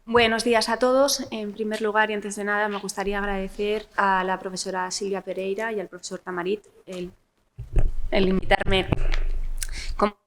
Buenos días a todos. En primer lugar y antes de nada me gustaría agradecer a la profesora Silvia Pereira y al profesor Tamarit el invitarme como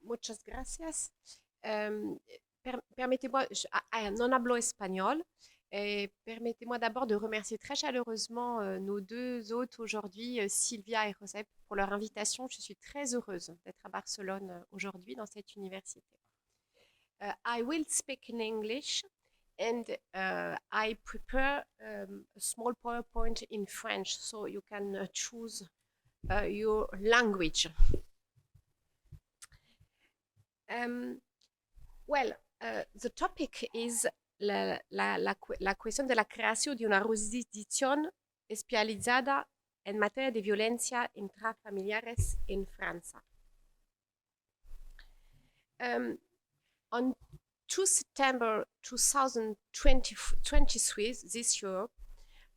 Muchas gracias. Permettez-moi, non hablo espagnol. Permettez-moi d'abord de remercier très chaleureusement nos deux hôtes aujourd'hui, Sylvia et Josep, pour leur invitation. Je suis très heureuse d'être à Barcelone aujourd'hui dans cette université. I will speak in English and I prepare a small PowerPoint in French, so you can choose your language. The topic is la cuestión de la creación de una jurisdicción especializada en materia de violencia intrafamiliares en Francia. On 2 September 2023, this year,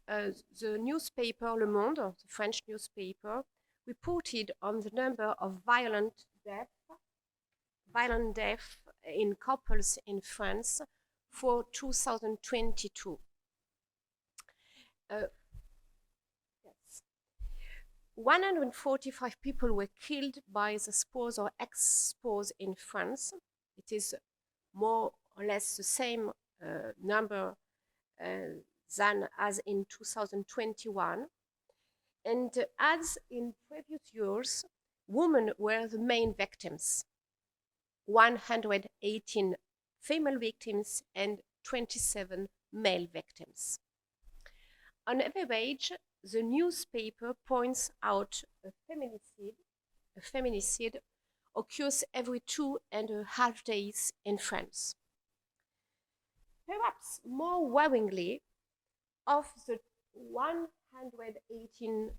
the newspaper Le Monde, the French newspaper, reported on the number of violent deaths in couples in France for 2022. Yes. 145 people were killed by the spouse or ex-spouse in France. It is more or less the same number than as in 2021. And as in previous years, women were the main victims. 118 female victims and 27 male victims. On average, the newspaper points out a feminicide occurs every 2.5 days in France. Perhaps more worryingly, of the 118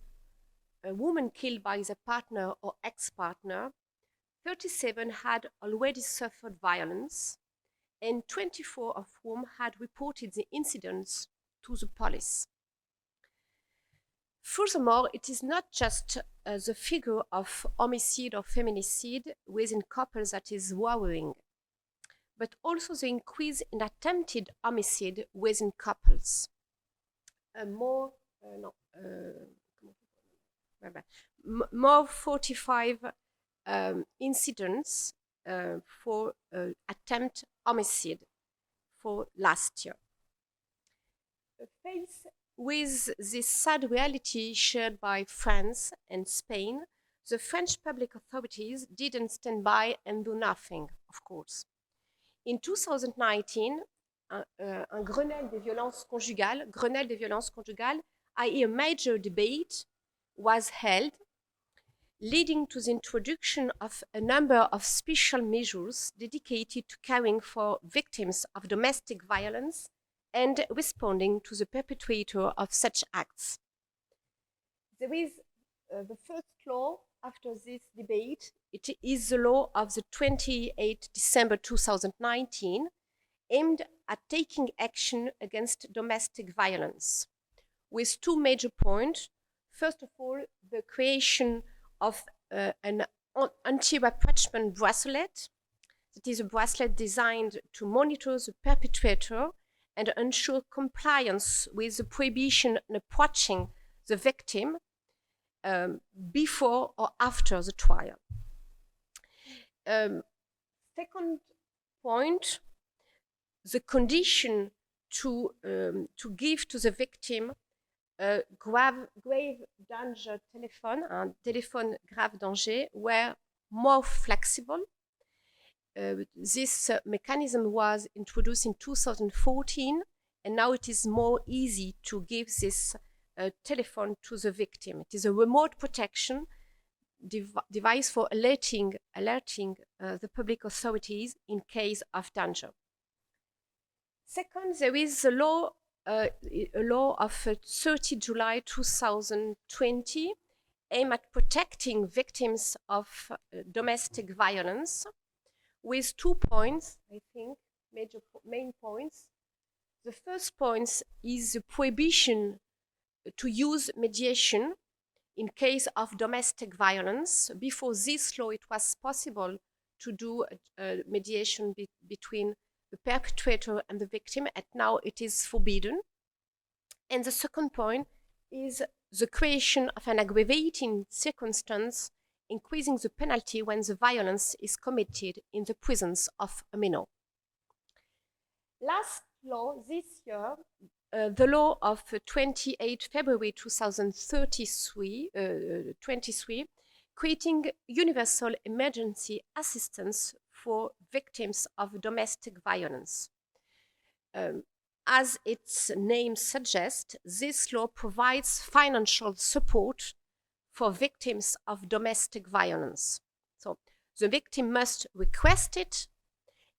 women killed by their partner or ex-partner, 37 had already suffered violence, and 24 of whom had reported the incidents to the police. Furthermore, it is not just the figure of homicide or feminicide within couples that is worrying, but also the increase in attempted homicide within couples. More 45 incidents for attempt homicide for last year. Faced with this sad reality shared by France and Spain, the French public authorities didn't stand by and do nothing, of course. In 2019, un Grenelle des violences conjugales, i.e. a major debate, was held, leading to the introduction of a number of special measures dedicated to caring for victims of domestic violence and responding to the perpetrator of such acts. There is the first law after this debate, it is the law of the 28 December 2019 aimed at taking action against domestic violence, with two major points. First of all, the creation of an anti-rapprochement bracelet. It is a bracelet designed to monitor the perpetrator and ensure compliance with the prohibition on approaching the victim before or after the trial. Second point, the condition to give to the victim a grave danger telephone, un téléphone grave danger, were more flexible. This mechanism was introduced in 2014, and now it is more easy to give this telephone to the victim. It is a remote protection device for alerting the public authorities in case of danger. Second, there is a law of 30 July 2020 aimed at protecting victims of domestic violence, with 2 points, I think, main points. The first point is the prohibition to use mediation in case of domestic violence. Before this law, it was possible to do mediation between the perpetrator and the victim, and now it is forbidden. And the second point is the creation of an aggravating circumstance, increasing the penalty when the violence is committed in the presence of a minor. Last law this year, the law of 28 February 2023, creating universal emergency assistance for victims of domestic violence. As its name suggests, this law provides financial support for victims of domestic violence. So the victim must request it,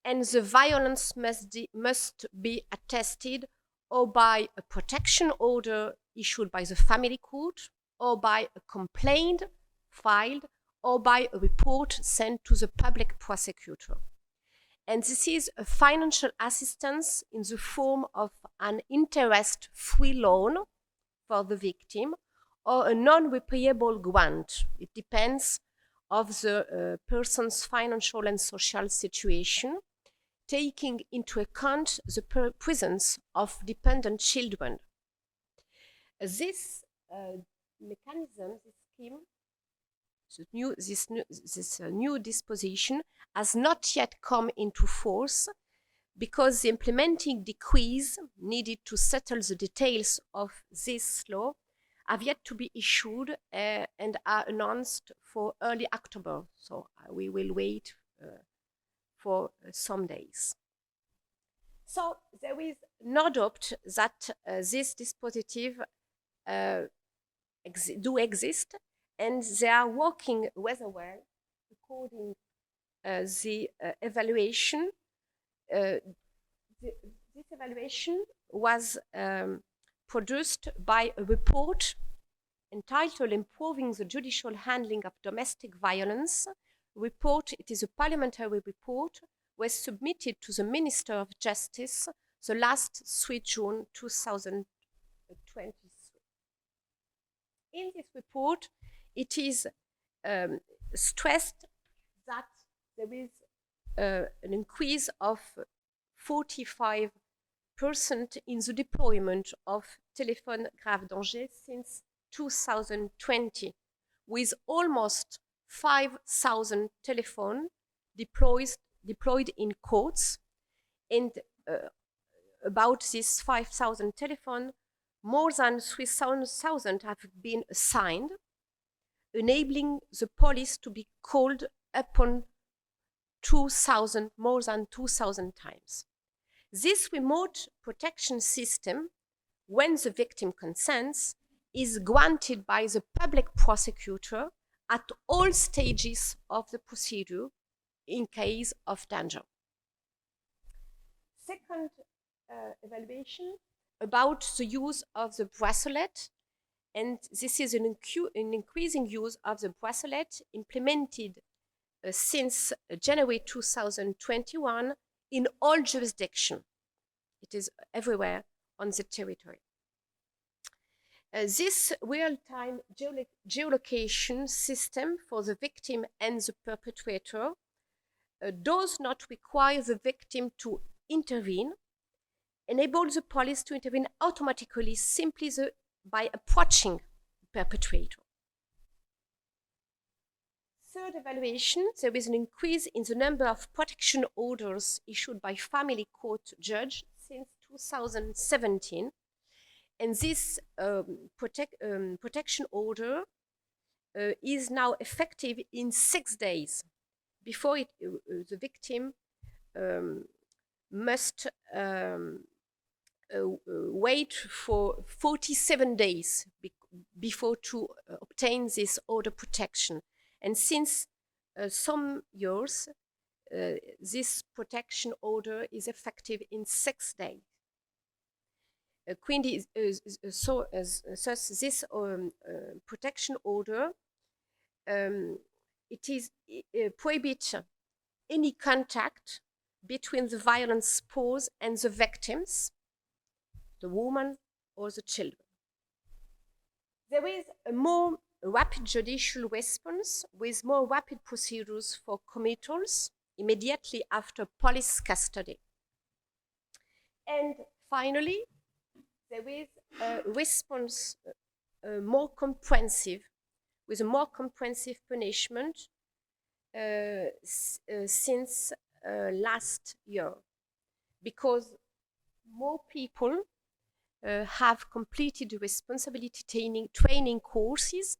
and the violence must be attested or by a protection order issued by the family court, or by a complaint filed, or by a report sent to the public prosecutor. And this is a financial assistance in the form of an interest-free loan for the victim, or a non-repayable grant. It depends on the person's financial and social situation, taking into account the presence of dependent children. This mechanism, this scheme, this new disposition has not yet come into force because the implementing decrees needed to settle the details of this law have yet to be issued and are announced for early October. So we will wait for some days. So there is no doubt that this dispositive do exist, and they are working rather well according the evaluation. This evaluation was produced by a report entitled Improving the Judicial Handling of Domestic Violence. Report, it is a parliamentary report, was submitted to the Minister of Justice the last 3 June 2023. In this report, it is stressed that there is an increase of 45% in the deployment of téléphone grave danger since 2020, with almost 5,000 telephones deployed in courts, and about these 5,000 telephones, more than 3,000 have been assigned, enabling the police to be called upon more than 2,000 times. This remote protection system, when the victim consents, is granted by the public prosecutor at all stages of the procedure in case of danger. Second evaluation about the use of the bracelet and this is an increasing use of the bracelet implemented since January 2021 in all jurisdictions. It is everywhere on the territory. This real-time geolocation system for the victim and the perpetrator does not require the victim to intervene, enables the police to intervene automatically simply by approaching the perpetrator. Third evaluation, there is an increase in the number of protection orders issued by family court judge since 2017. And this protection order is now effective in 6 days. Before the victim must wait for 47 days before to obtain this order protection. And since some years, this protection order is effective in 6 days. Quindi, this protection order, prohibits any contact between the violence spouse and the victims, the woman or the children. There is a more rapid judicial response with more rapid procedures for committals immediately after police custody. And finally, there is a response more comprehensive, with a more comprehensive punishment since last year, because more people have completed responsibility training courses.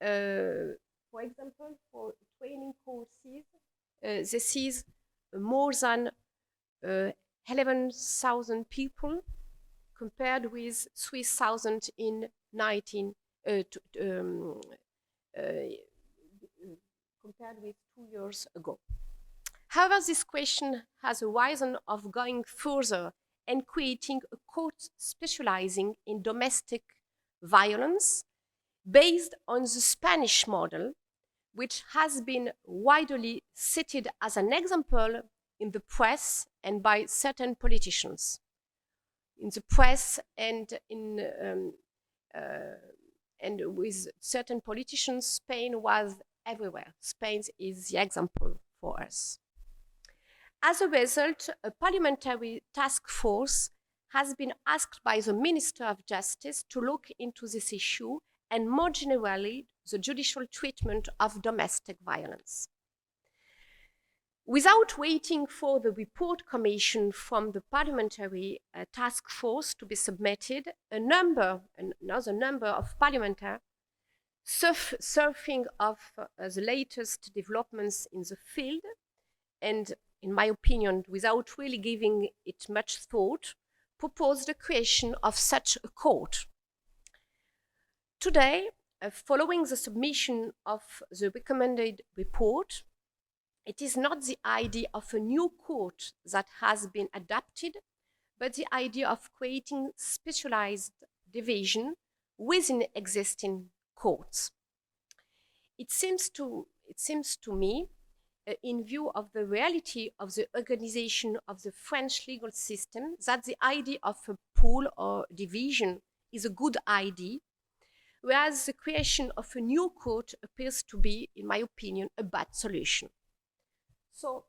For example, for training courses, this is more than 11,000 people, compared with 3,000 in compared with 2 years ago. However, this question has arisen of going further and creating a court specializing in domestic violence based on the Spanish model, which has been widely cited as an example in the press and by certain politicians. In the press and with certain politicians, Spain was everywhere. Spain is the example for us. As a result, a parliamentary task force has been asked by the Minister of Justice to look into this issue and more generally the judicial treatment of domestic violence. Without waiting for the report commission from the parliamentary task force to be submitted, another number of parliamentarians, surfing of the latest developments in the field, and in my opinion, without really giving it much thought, proposed the creation of such a court. Today, following the submission of the recommended report, it is not the idea of a new court that has been adopted, but the idea of creating specialized division within existing courts. It seems to me, in view of the reality of the organization of the French legal system, that the idea of a pool or division is a good idea, whereas the creation of a new court appears to be, in my opinion, a bad solution. So,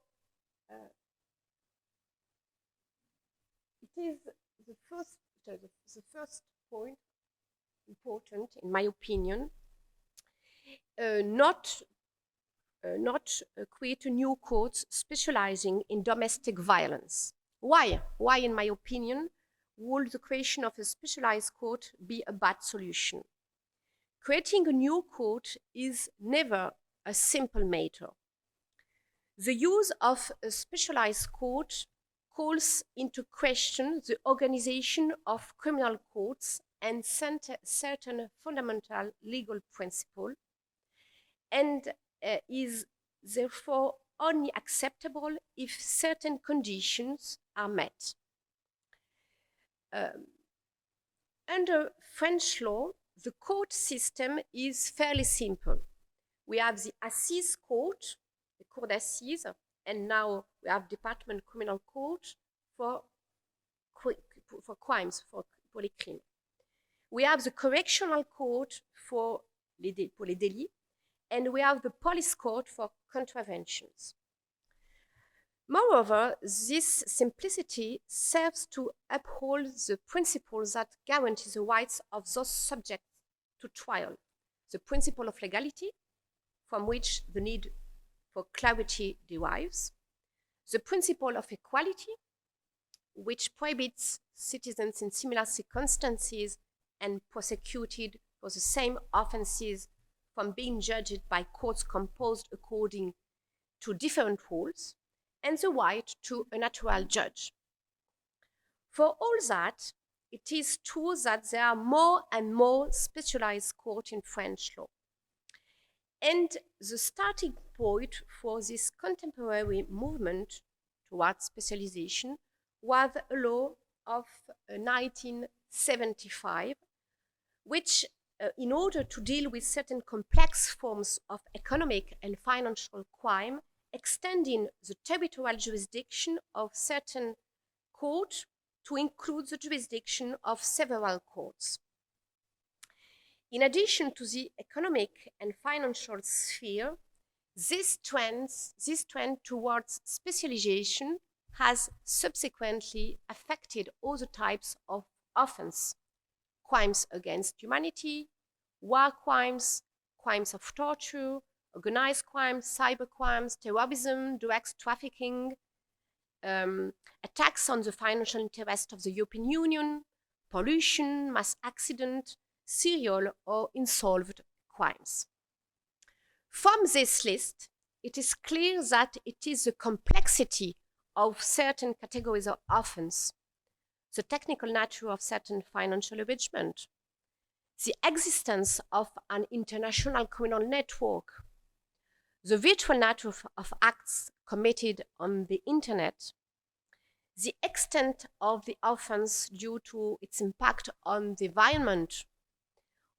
it is the first point important, in my opinion, not create a new court specializing in domestic violence. Why? Why, in my opinion, would the creation of a specialized court be a bad solution? Creating a new court is never a simple matter. The use of a specialized court calls into question the organization of criminal courts and certain fundamental legal principles, and is therefore only acceptable if certain conditions are met. under French law, the court system is fairly simple. We have the Assize Court, the Cour d'Assises, and now we have Department Criminal Court for crimes, for les crimes. We have the Correctional Court pour les délits, and we have the Police Court for contraventions. Moreover, this simplicity serves to uphold the principles that guarantee the rights of those subject to trial. The principle of legality, from which the need for clarity derives. The principle of equality, which prohibits citizens in similar circumstances and prosecuted for the same offenses from being judged by courts composed according to different rules, and the right to a natural judge. For all that, it is true that there are more and more specialized courts in French law. And the starting point for this contemporary movement towards specialization was a law of 1975, which, in order to deal with certain complex forms of economic and financial crime, extending the territorial jurisdiction of certain courts to include the jurisdiction of several courts. In addition to the economic and financial sphere, this trend towards specialization has subsequently affected all the types of offense: crimes against humanity, war crimes, crimes of torture, organized crimes, cyber crimes, terrorism, drugs trafficking, attacks on the financial interest of the European Union, pollution, mass accident, serial or unsolved crimes. From this list, it is clear that it is the complexity of certain categories of offense, the technical nature of certain financial arrangement, the existence of an international criminal network, the virtual nature of acts committed on the internet, the extent of the offense due to its impact on the environment,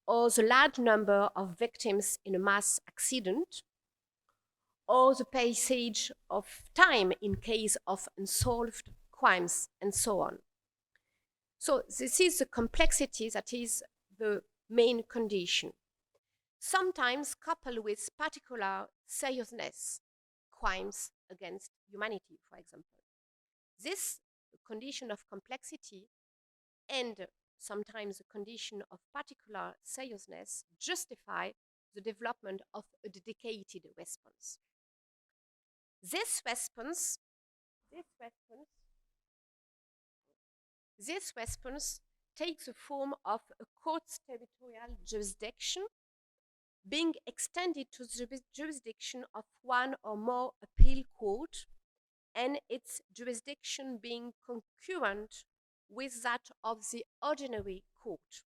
or the large number of victims in a mass accident, or the passage of time in case of unsolved crimes, and so on. So this is the complexity that is the main condition, sometimes coupled with particular seriousness, crimes against humanity, for example. This condition of complexity and sometimes a condition of particular seriousness justify the development of a dedicated response. This response takes the form of a court's territorial jurisdiction being extended to the jurisdiction of one or more appeal court, and its jurisdiction being concurrent with that of the ordinary court.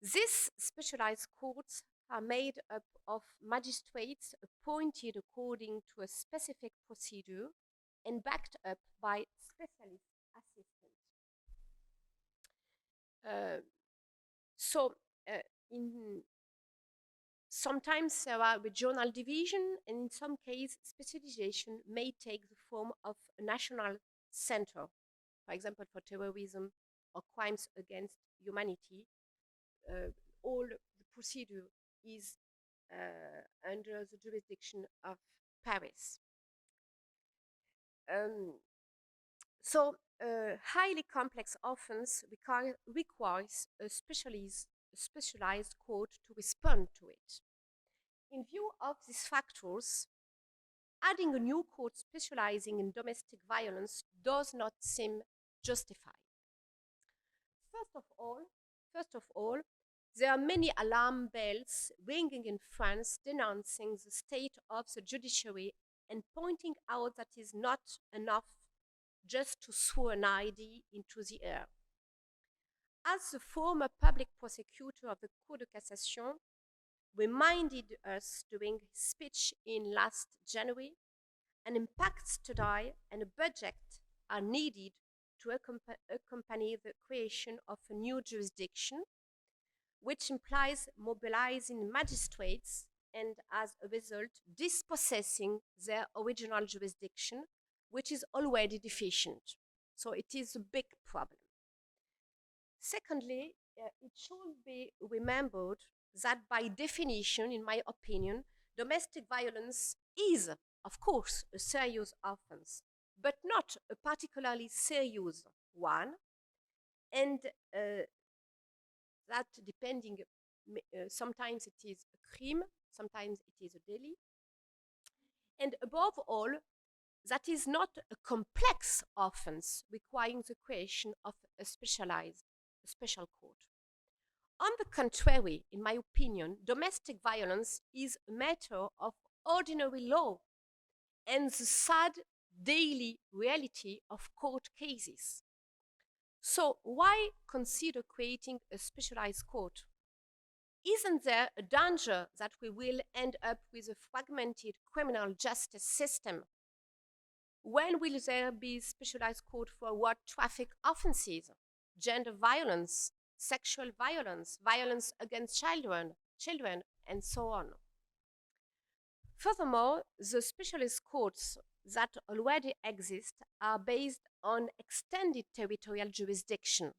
These specialized courts are made up of magistrates appointed according to a specific procedure and backed up by specialist assistants. Sometimes there are regional division, and in some cases, specialization may take the form of a national center. For example, for terrorism or crimes against humanity, all the procedure is under the jurisdiction of Paris. Highly complex offense requires a specialized court to respond to it. In view of these factors, adding a new court specializing in domestic violence does not seem justified. First of all, there are many alarm bells ringing in France denouncing the state of the judiciary and pointing out that it is not enough just to throw an ID into the air. As the former public prosecutor of the Cour de Cassation reminded us during his speech in last January, an impact study and a budget are needed to accompany the creation of a new jurisdiction, which implies mobilizing magistrates and, as a result, dispossessing their original jurisdiction, which is already deficient. So it is a big problem. Secondly, it should be remembered that by definition, in my opinion, domestic violence is, of course, a serious offense, but not a particularly serious one, and that depending, sometimes it is a crime, sometimes it is a daily, and above all, that is not a complex offense requiring the creation of a special court. On the contrary, in my opinion, domestic violence is a matter of ordinary law and the sad daily reality of court cases. So why consider creating a specialized court? Isn't there a danger that we will end up with a fragmented criminal justice system? When will there be specialized court for what traffic offenses, gender violence, sexual violence, violence against children, and so on? Furthermore, the specialist courts that already exist are based on extended territorial jurisdiction,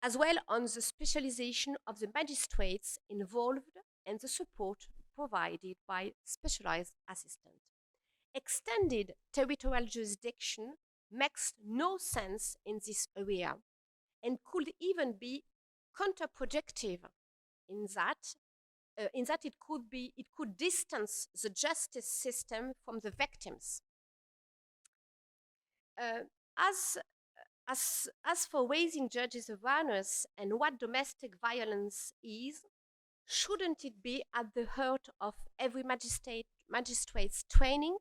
as well on the specialization of the magistrates involved and the support provided by specialized assistants. Extended territorial jurisdiction makes no sense in this area and could even be counterproductive in that it could distance the justice system from the victims. As for raising judges' awareness and what domestic violence is, shouldn't it be at the heart of every magistrate's training?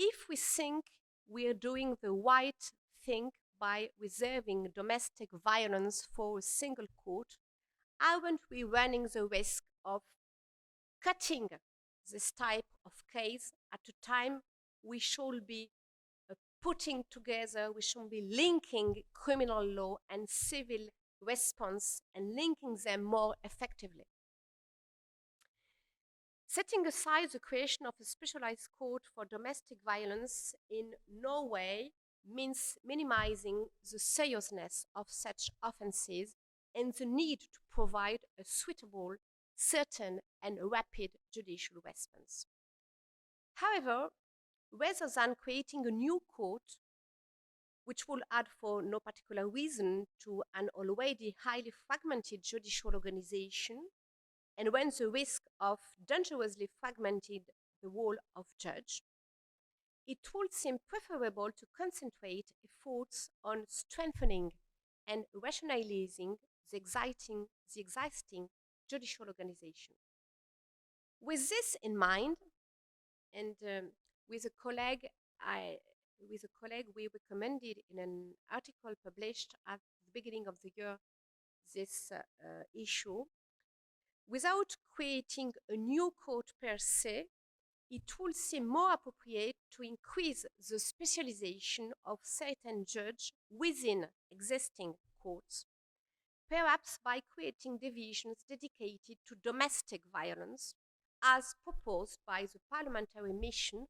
If we think we are doing the right thing by reserving domestic violence for a single court, aren't we running the risk of cutting this type of case at a time we should be putting together, we should be linking criminal law and civil response and linking them more effectively? Setting aside the creation of a specialized court for domestic violence in no way means minimizing the seriousness of such offenses and the need to provide a suitable, certain, and rapid judicial response. However, rather than creating a new court, which will add for no particular reason to an already highly fragmented judicial organization, and when the risk of dangerously fragmenting the role of judge, it would seem preferable to concentrate efforts on strengthening and rationalizing the existing judicial organization. With this in mind, and with a colleague, we recommended in an article published at the beginning of the year this issue. Without creating a new court per se, it would seem more appropriate to increase the specialization of certain judges within existing courts, perhaps by creating divisions dedicated to domestic violence, as proposed by the parliamentary mission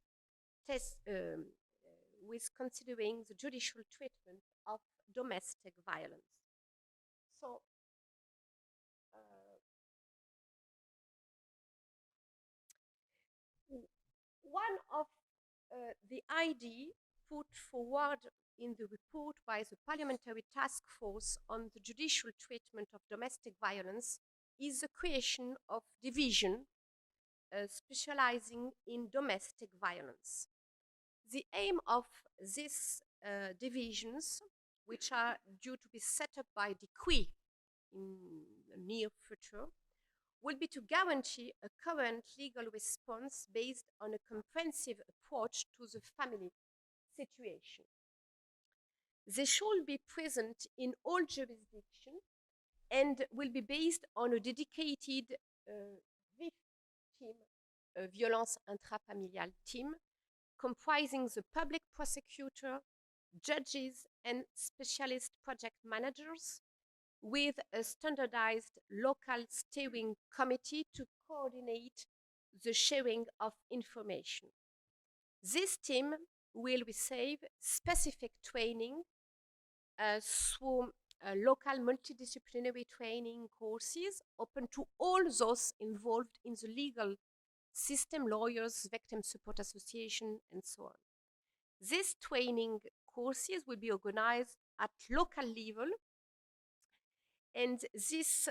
with considering the judicial treatment of domestic violence. So, one of the idea put forward in the report by the Parliamentary Task Force on the Judicial Treatment of Domestic Violence is the creation of division specializing in domestic violence. The aim of these divisions, which are due to be set up by decree in the near future, will be to guarantee a current legal response based on a comprehensive approach to the family situation. They should be present in all jurisdictions and will be based on a dedicated violence intrafamiliale team comprising the public prosecutor, judges, and specialist project managers with a standardized local steering committee to coordinate the sharing of information. This team will receive specific training through local multidisciplinary training courses open to all those involved in the legal system, lawyers, victim support association, and so on. These training courses will be organized at local level, and this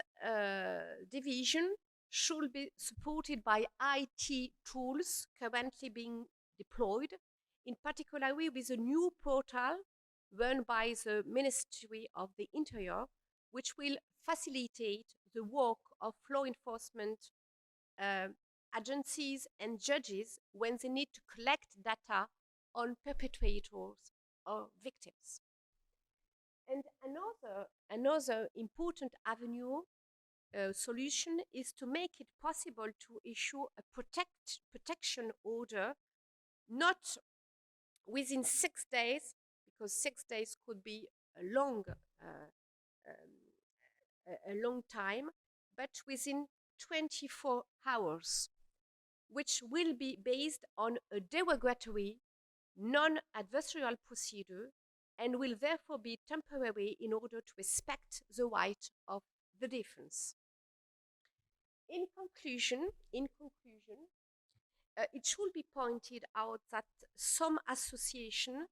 division should be supported by IT tools currently being deployed, in particular with a new portal run by the Ministry of the Interior, which will facilitate the work of law enforcement agencies and judges when they need to collect data on perpetrators or victims. And another important avenue solution is to make it possible to issue a protection order not within 6 days, because 6 days could be a long time, but within 24 hours, which will be based on a derogatory non-adversarial procedure and will therefore be temporary in order to respect the right of the defense. In conclusion, it should be pointed out that some associations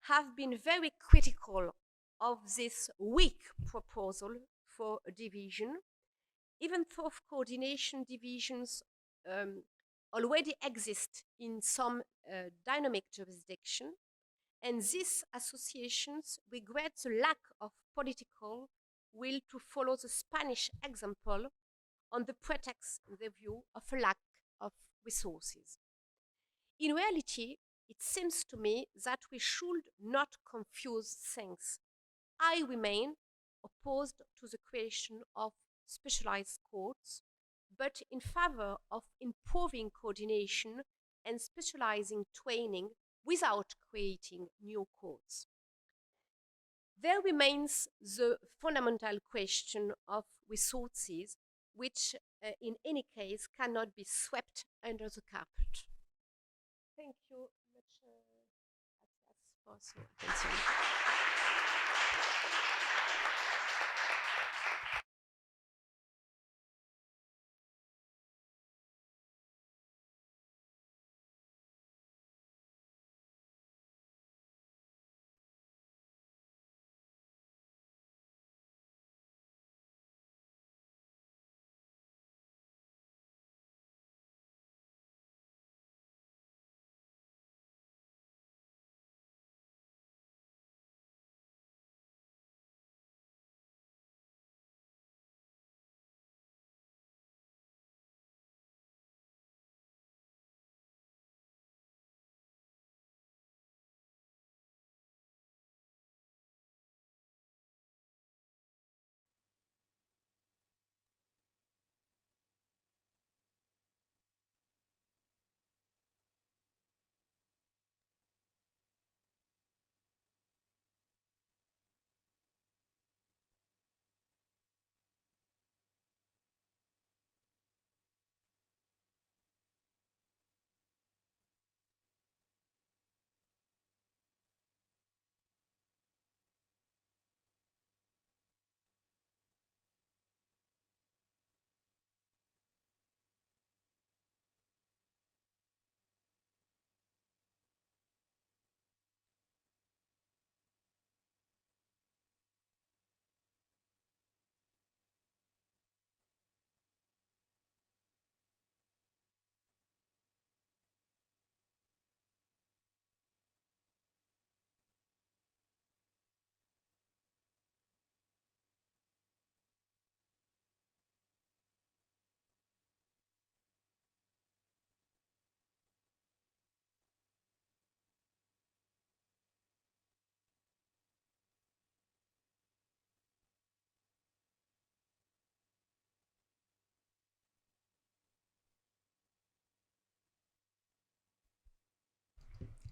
have been very critical of this weak proposal for a division, even though coordination divisions already exist in some dynamic jurisdiction, and these associations regret the lack of political will to follow the Spanish example on the pretext, in their view, of a lack of resources. In reality, it seems to me that we should not confuse things. I remain opposed to the creation of specialized courts, but in favor of improving coordination and specializing training without creating new courts. There remains the fundamental question of resources, which in any case cannot be swept under the carpet. Thank you much for your attention.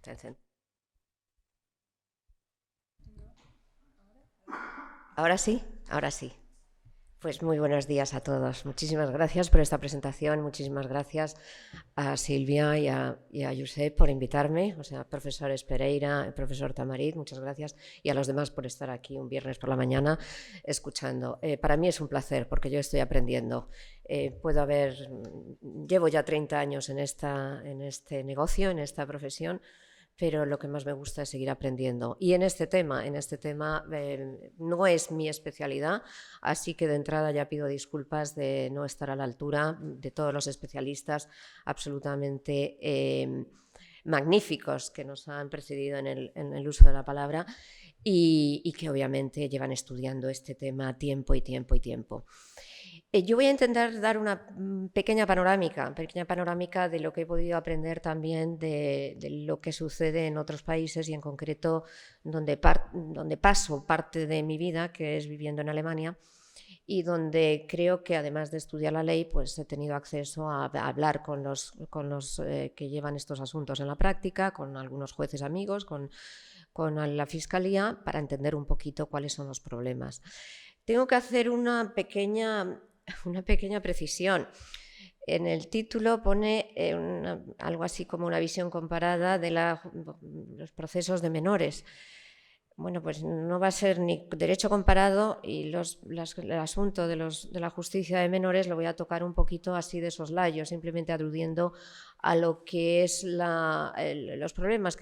Tintin. Ahora sí, ahora sí. Pues muy buenos días a todos. Muchísimas gracias por esta presentación. Muchísimas gracias a Silvia y a Josep por invitarme, o sea, profesores Pereira, profesor Tamarit, muchas gracias, y a los demás por estar aquí un viernes por la mañana escuchando. Para mí es un placer porque yo estoy aprendiendo. Llevo ya 30 años en este negocio, en esta profesión, pero lo que más me gusta es seguir aprendiendo. Y en este tema no es mi especialidad, así que de entrada ya pido disculpas de no estar a la altura de todos los especialistas absolutamente magníficos que nos han precedido en el uso de la palabra y que obviamente llevan estudiando este tema tiempo y tiempo y tiempo. Yo voy a intentar dar una pequeña panorámica de lo que he podido aprender también de lo que sucede en otros países y en concreto donde paso parte de mi vida, que es viviendo en Alemania, y donde creo que además de estudiar la ley, pues he tenido acceso a hablar con los que llevan estos asuntos en la práctica, con algunos jueces amigos, con la Fiscalía, para entender un poquito cuáles son los problemas. Tengo que hacer una pequeña precisión. En el título pone algo así como una visión comparada de los procesos de menores. Bueno, pues no va a ser ni derecho comparado y el asunto de la justicia de menores lo voy a tocar un poquito así de soslayo, simplemente aludiendo a lo que es los problemas,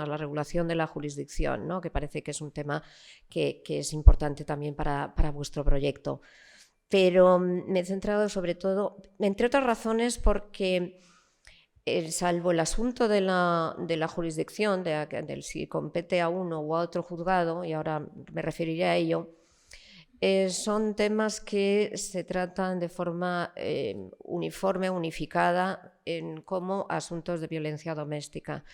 la regulación de la jurisdicción, ¿no? Que parece que es un tema que es importante también para vuestro proyecto. Pero me he centrado sobre todo, entre otras razones, porque salvo el asunto de la jurisdicción, del si compete a uno o a otro juzgado, y ahora me referiré a ello, son temas que se tratan de forma uniforme, unificada, como asuntos de violencia doméstica.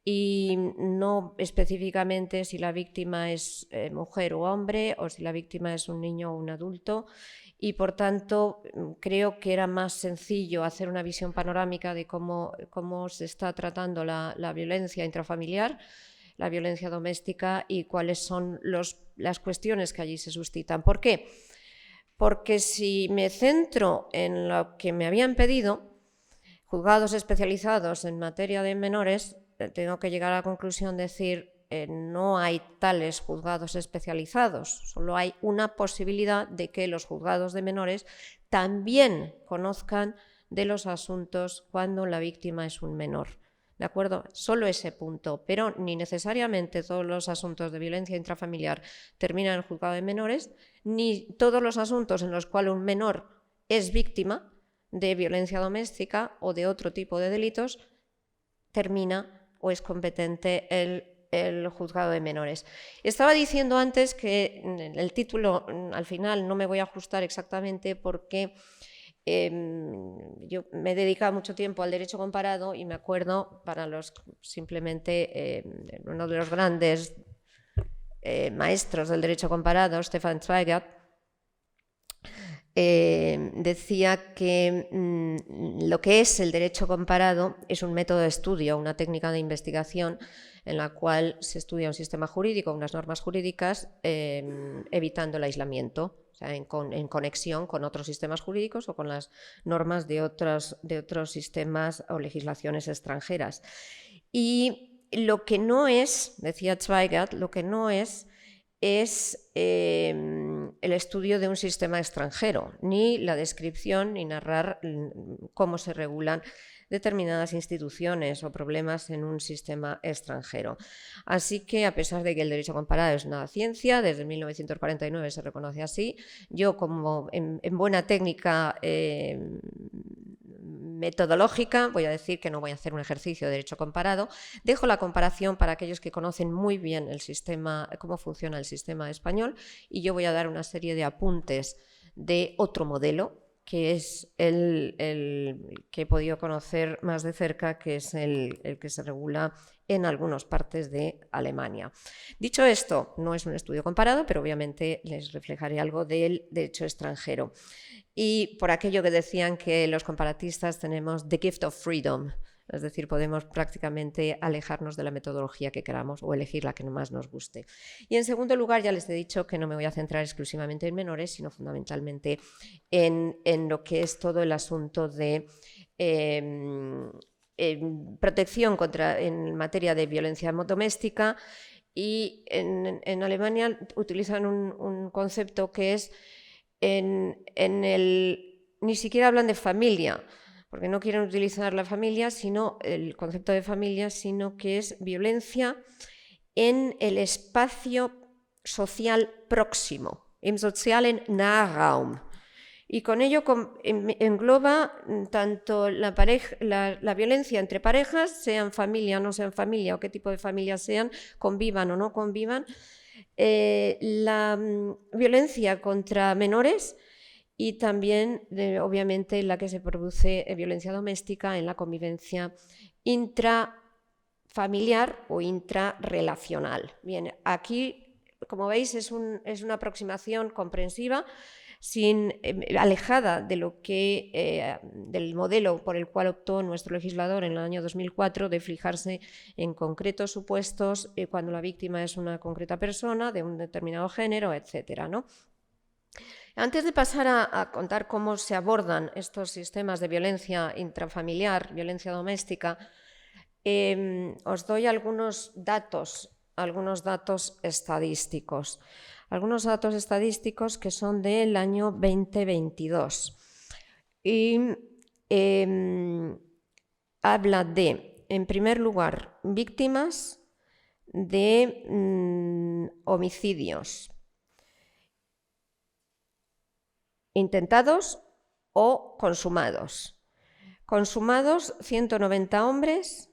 Y no específicamente si la víctima es mujer o hombre, o si la víctima es un niño o un adulto, y por tanto creo que era más sencillo hacer una visión panorámica de cómo se está tratando la violencia intrafamiliar, la violencia doméstica y cuáles son las cuestiones que allí se suscitan. ¿Por qué? Porque si me centro en lo que me habían pedido, juzgados especializados en materia de menores, tengo que llegar a la conclusión de decir no hay tales juzgados especializados, solo hay una posibilidad de que los juzgados de menores también conozcan de los asuntos cuando la víctima es un menor. ¿De acuerdo? Solo ese punto, pero ni necesariamente todos los asuntos de violencia intrafamiliar terminan en el juzgado de menores, ni todos los asuntos en los cuales un menor es víctima de violencia doméstica o de otro tipo de delitos termina o es competente el juzgado de menores. Estaba diciendo antes que el título al final no me voy a ajustar exactamente porque yo me he dedicado mucho tiempo al derecho comparado y me acuerdo, uno de los grandes maestros del derecho comparado, Stefan Zweigert, decía que lo que es el derecho comparado es un método de estudio, una técnica de investigación en la cual se estudia un sistema jurídico, unas normas jurídicas, evitando el aislamiento, o sea, en conexión con otros sistemas jurídicos o con las normas de otros sistemas o legislaciones extranjeras. Y lo que no es, decía Zweigert, lo que no es el estudio de un sistema extranjero, ni la descripción ni narrar cómo se regulan determinadas instituciones o problemas en un sistema extranjero. Así que, a pesar de que el derecho comparado es una ciencia, desde 1949 se reconoce así, yo como en buena técnica metodológica, voy a decir que no voy a hacer un ejercicio de derecho comparado, dejo la comparación para aquellos que conocen muy bien el sistema, cómo funciona el sistema español, y yo voy a dar una serie de apuntes de otro modelo, que es el que he podido conocer más de cerca, que es el que se regula en algunas partes de Alemania. Dicho esto, no es un estudio comparado, pero obviamente les reflejaré algo del derecho extranjero. Y por aquello que decían que los comparatistas tenemos the gift of freedom, Es decir, podemos prácticamente alejarnos de la metodología que queramos o elegir la que más nos guste. Y en segundo lugar, ya les he dicho que no me voy a centrar exclusivamente en menores, sino fundamentalmente en lo que es todo el asunto de protección en materia de violencia doméstica. Y en Alemania utilizan un concepto que es ni siquiera hablan de familia, porque no quieren utilizar la familia, sino el concepto de familia, sino que es violencia en el espacio social próximo, im sozialen Nahraum. Y con ello engloba tanto la violencia entre parejas, sean familia o no sean familia, o qué tipo de familia sean, convivan o no convivan, la violencia contra menores y también, obviamente, la que se produce violencia doméstica en la convivencia intrafamiliar o intrarrelacional. Bien, aquí, como veis, es una aproximación comprensiva, alejada de del modelo por el cual optó nuestro legislador en el año 2004 de fijarse en concretos supuestos cuando la víctima es una concreta persona de un determinado género, etcétera, ¿no? Antes de pasar a contar cómo se abordan estos sistemas de violencia intrafamiliar, violencia doméstica, os doy algunos datos estadísticos. Algunos datos estadísticos que son del año 2022. Y habla de, en primer lugar, víctimas de homicidios intentados o consumados. Consumados, 190 hombres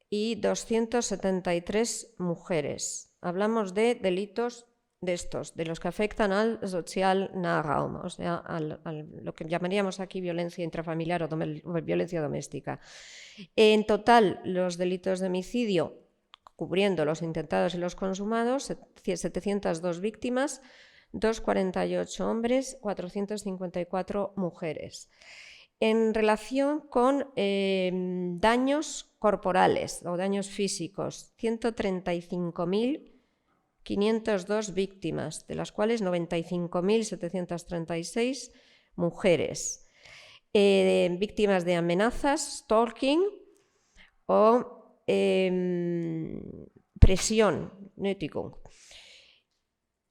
y 273 mujeres. Hablamos de delitos de los que afectan al social Nahraum, o sea, a lo que llamaríamos aquí violencia intrafamiliar o violencia doméstica. En total, los delitos de homicidio, cubriendo los intentados y los consumados, 702 víctimas, 248 hombres, 454 mujeres. En relación con daños corporales o daños físicos, 135.502 víctimas, de las cuales 95.736 mujeres. Víctimas de amenazas, stalking o presión, Nötigung.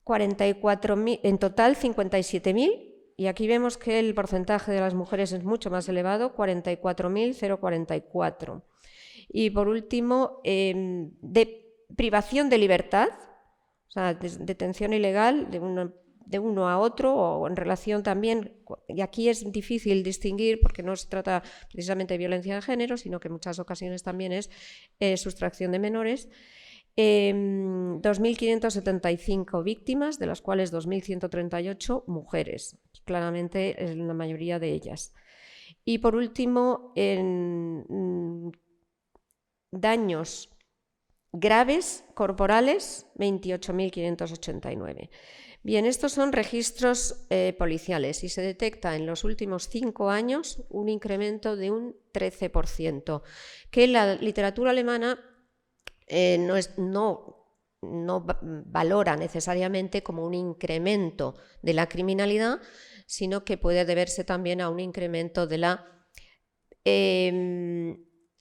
44.000, en total 57.000, y aquí vemos que el porcentaje de las mujeres es mucho más elevado, 44.044. Y por último, de privación de libertad, o sea, detención ilegal de uno a otro, o en relación también, y aquí es difícil distinguir porque no se trata precisamente de violencia de género, sino que en muchas ocasiones también es sustracción de menores. 2.575 víctimas, de las cuales 2.138 mujeres, claramente es la mayoría de ellas. Y por último, en daños graves corporales, 28.589. Bien, estos son registros policiales y se detecta en los últimos 5 años un incremento de un 13%, que la literatura alemana no valora necesariamente como un incremento de la criminalidad, sino que puede deberse también a un incremento de la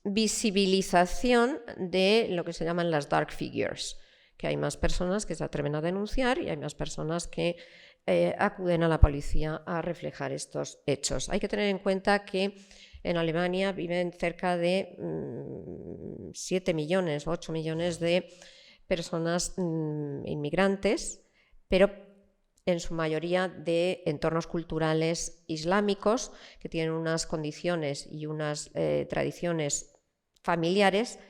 visibilización de lo que se llaman las dark figures, que hay más personas que se atreven a denunciar y hay más personas que acuden a la policía a reflejar estos hechos. Hay que tener en cuenta que en Alemania viven cerca de 7 millones o 8 millones de personas inmigrantes, pero en su mayoría de entornos culturales islámicos que tienen unas condiciones y unas tradiciones familiares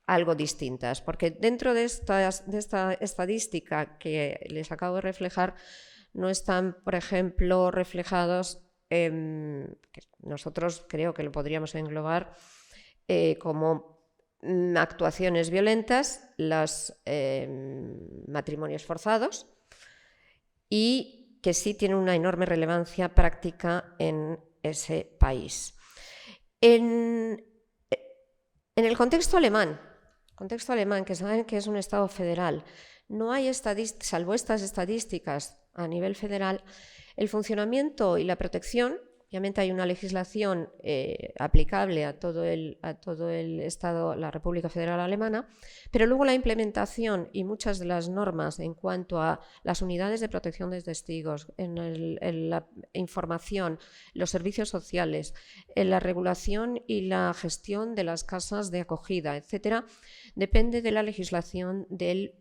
algo distintas, porque dentro de esta estadística que les acabo de reflejar no están, por ejemplo, reflejados, que nosotros creo que lo podríamos englobar como actuaciones violentas, los matrimonios forzados, y que sí tienen una enorme relevancia práctica en ese país. En el contexto alemán, que saben que es un Estado federal, no hay salvo estas estadísticas a nivel federal, el funcionamiento y la protección. Obviamente hay una legislación aplicable a todo el Estado, la República Federal Alemana, pero luego la implementación y muchas de las normas en cuanto a las unidades de protección de testigos, en la información, los servicios sociales, en la regulación y la gestión de las casas de acogida, etcétera, depende de la legislación del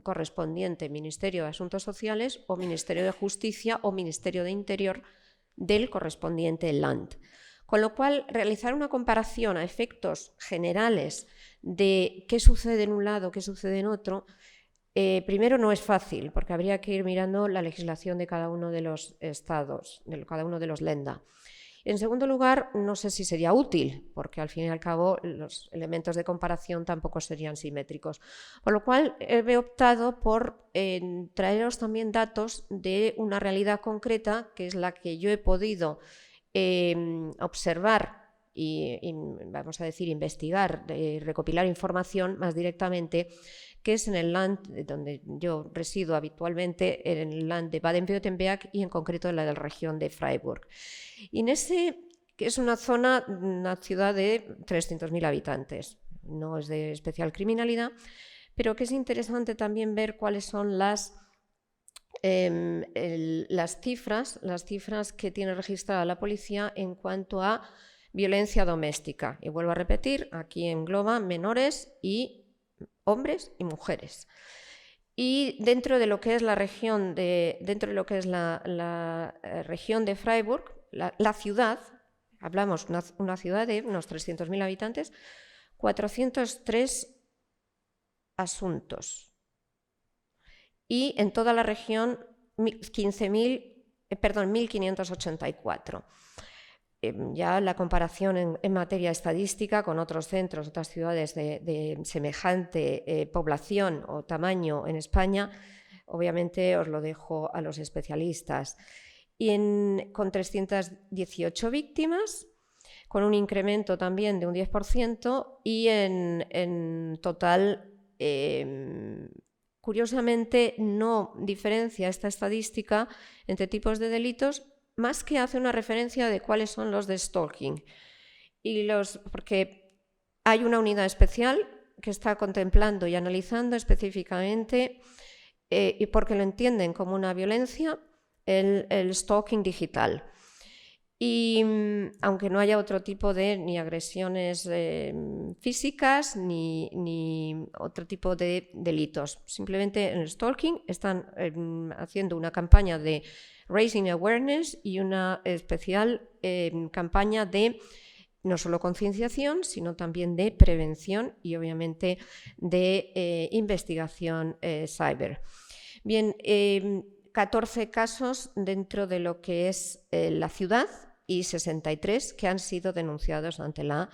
correspondiente Ministerio de Asuntos Sociales o Ministerio de Justicia o Ministerio de Interior del correspondiente Land. Con lo cual, realizar una comparación a efectos generales de qué sucede en un lado, qué sucede en otro, primero no es fácil, porque habría que ir mirando la legislación de cada uno de los estados, de cada uno de los Länder. En segundo lugar, no sé si sería útil, porque al fin y al cabo los elementos de comparación tampoco serían simétricos. Por lo cual he optado por traeros también datos de una realidad concreta, que es la que yo he podido observar y vamos a decir investigar, recopilar información más directamente, que es en el Land donde yo resido habitualmente, en el Land de Baden-Württemberg y en concreto en la región de Freiburg. Y en ese, que es una ciudad de 300.000 habitantes, no es de especial criminalidad, pero que es interesante también ver cuáles son las cifras que tiene registrada la policía en cuanto a violencia doméstica. Y vuelvo a repetir, aquí engloba menores y hombres y mujeres. Y dentro de lo que es la región de, región de Freiburg, la ciudad, hablamos una ciudad de unos 300.000 habitantes, 403 asuntos. Y en toda la región 1.584. Ya la comparación en materia estadística con otros centros, otras ciudades de semejante población o tamaño en España, obviamente os lo dejo a los especialistas. Y con 318 víctimas, con un incremento también de un 10%, y en total, curiosamente, no diferencia esta estadística entre tipos de delitos, más que hace una referencia de cuáles son los de stalking. Porque hay una unidad especial que está contemplando y analizando específicamente, y porque lo entienden como una violencia, el stalking digital. Y aunque no haya otro tipo de ni agresiones físicas ni otro tipo de delitos, simplemente en el stalking están haciendo una campaña de Raising Awareness y una especial campaña de no solo concienciación, sino también de prevención y obviamente de investigación cyber. Bien, 14 casos dentro de lo que es la ciudad y 63 que han sido denunciados ante la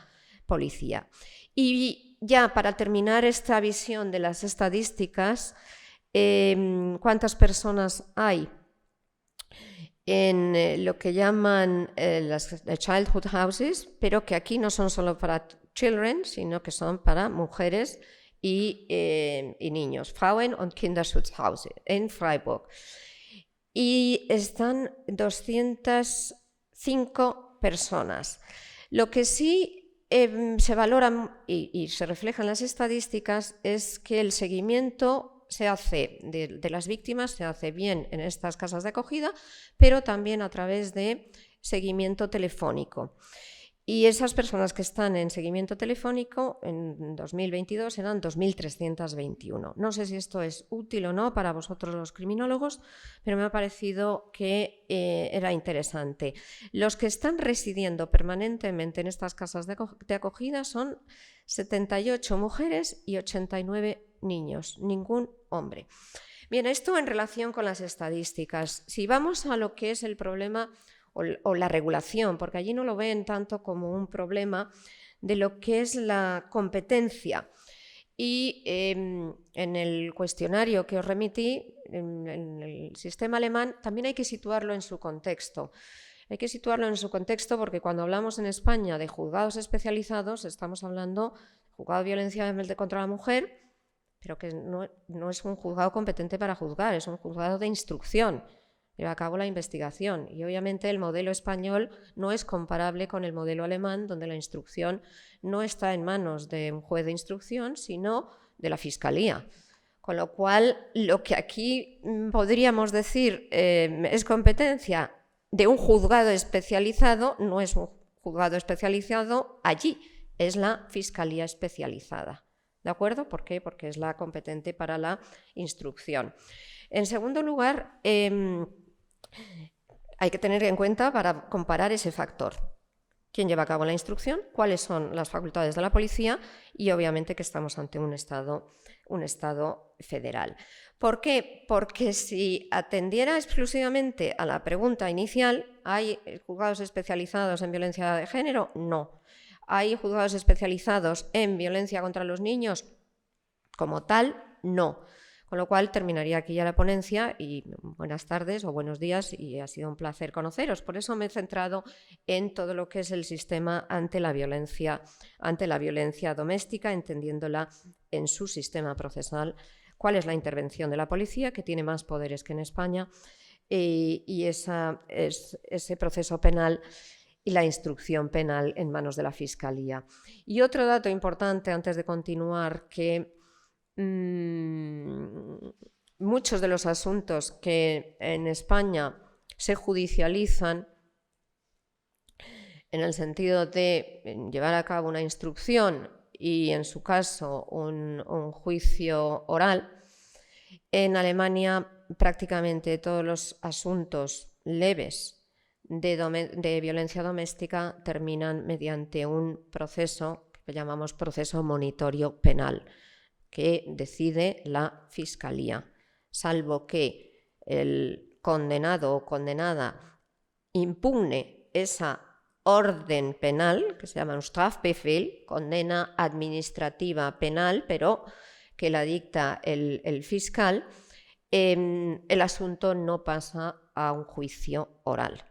policía. Y ya para terminar esta visión de las estadísticas, ¿cuántas personas hay en lo que llaman las childhood houses, pero que aquí no son solo para children, sino que son para mujeres y niños? Frauen- und Kinderschutzhause en Freiburg. Y están 205 personas. Lo que sí se valora y se refleja en las estadísticas es que el seguimiento se hace de las víctimas, se hace bien en estas casas de acogida, pero también a través de seguimiento telefónico. Y esas personas que están en seguimiento telefónico en 2022 eran 2.321. No sé si esto es útil o no para vosotros los criminólogos, pero me ha parecido que era interesante. Los que están residiendo permanentemente en estas casas de acogida son 78 mujeres y 89 niños, ningún hombre. Bien, esto en relación con las estadísticas. Si vamos a lo que es el problema o la regulación, porque allí no lo ven tanto como un problema de lo que es la competencia. Y en el cuestionario que os remití, en el sistema alemán, también hay que situarlo en su contexto. Hay que situarlo en su contexto porque cuando hablamos en España de juzgados especializados estamos hablando de juzgado de violencia contra la mujer, pero que no es un juzgado competente para juzgar, es un juzgado de instrucción. Lleva a cabo la investigación y obviamente el modelo español no es comparable con el modelo alemán, donde la instrucción no está en manos de un juez de instrucción, sino de la Fiscalía. Con lo cual, lo que aquí podríamos decir es competencia de un juzgado especializado, no es un juzgado especializado allí, es la Fiscalía especializada. ¿De acuerdo? ¿Por qué? Porque es la competente para la instrucción. En segundo lugar, hay que tener en cuenta para comparar ese factor. ¿Quién lleva a cabo la instrucción? ¿Cuáles son las facultades de la policía? Y obviamente que estamos ante un Estado federal. ¿Por qué? Porque si atendiera exclusivamente a la pregunta inicial, ¿hay juzgados especializados en violencia de género? No. ¿Hay juzgados especializados en violencia contra los niños? Como tal, no. Con lo cual terminaría aquí ya la ponencia y buenas tardes o buenos días y ha sido un placer conoceros. Por eso me he centrado en todo lo que es el sistema ante la violencia doméstica, entendiéndola en su sistema procesal, cuál es la intervención de la policía, que tiene más poderes que en España, y ese proceso penal y la instrucción penal en manos de la Fiscalía. Y otro dato importante antes de continuar, que muchos de los asuntos que en España se judicializan en el sentido de llevar a cabo una instrucción y, en su caso, un juicio oral, en Alemania prácticamente todos los asuntos leves de violencia doméstica terminan mediante un proceso que llamamos proceso monitorio penal, que decide la Fiscalía, salvo que el condenado o condenada impugne esa orden penal, que se llama un Strafbefehl, condena administrativa penal, pero que la dicta el fiscal, el asunto no pasa a un juicio oral.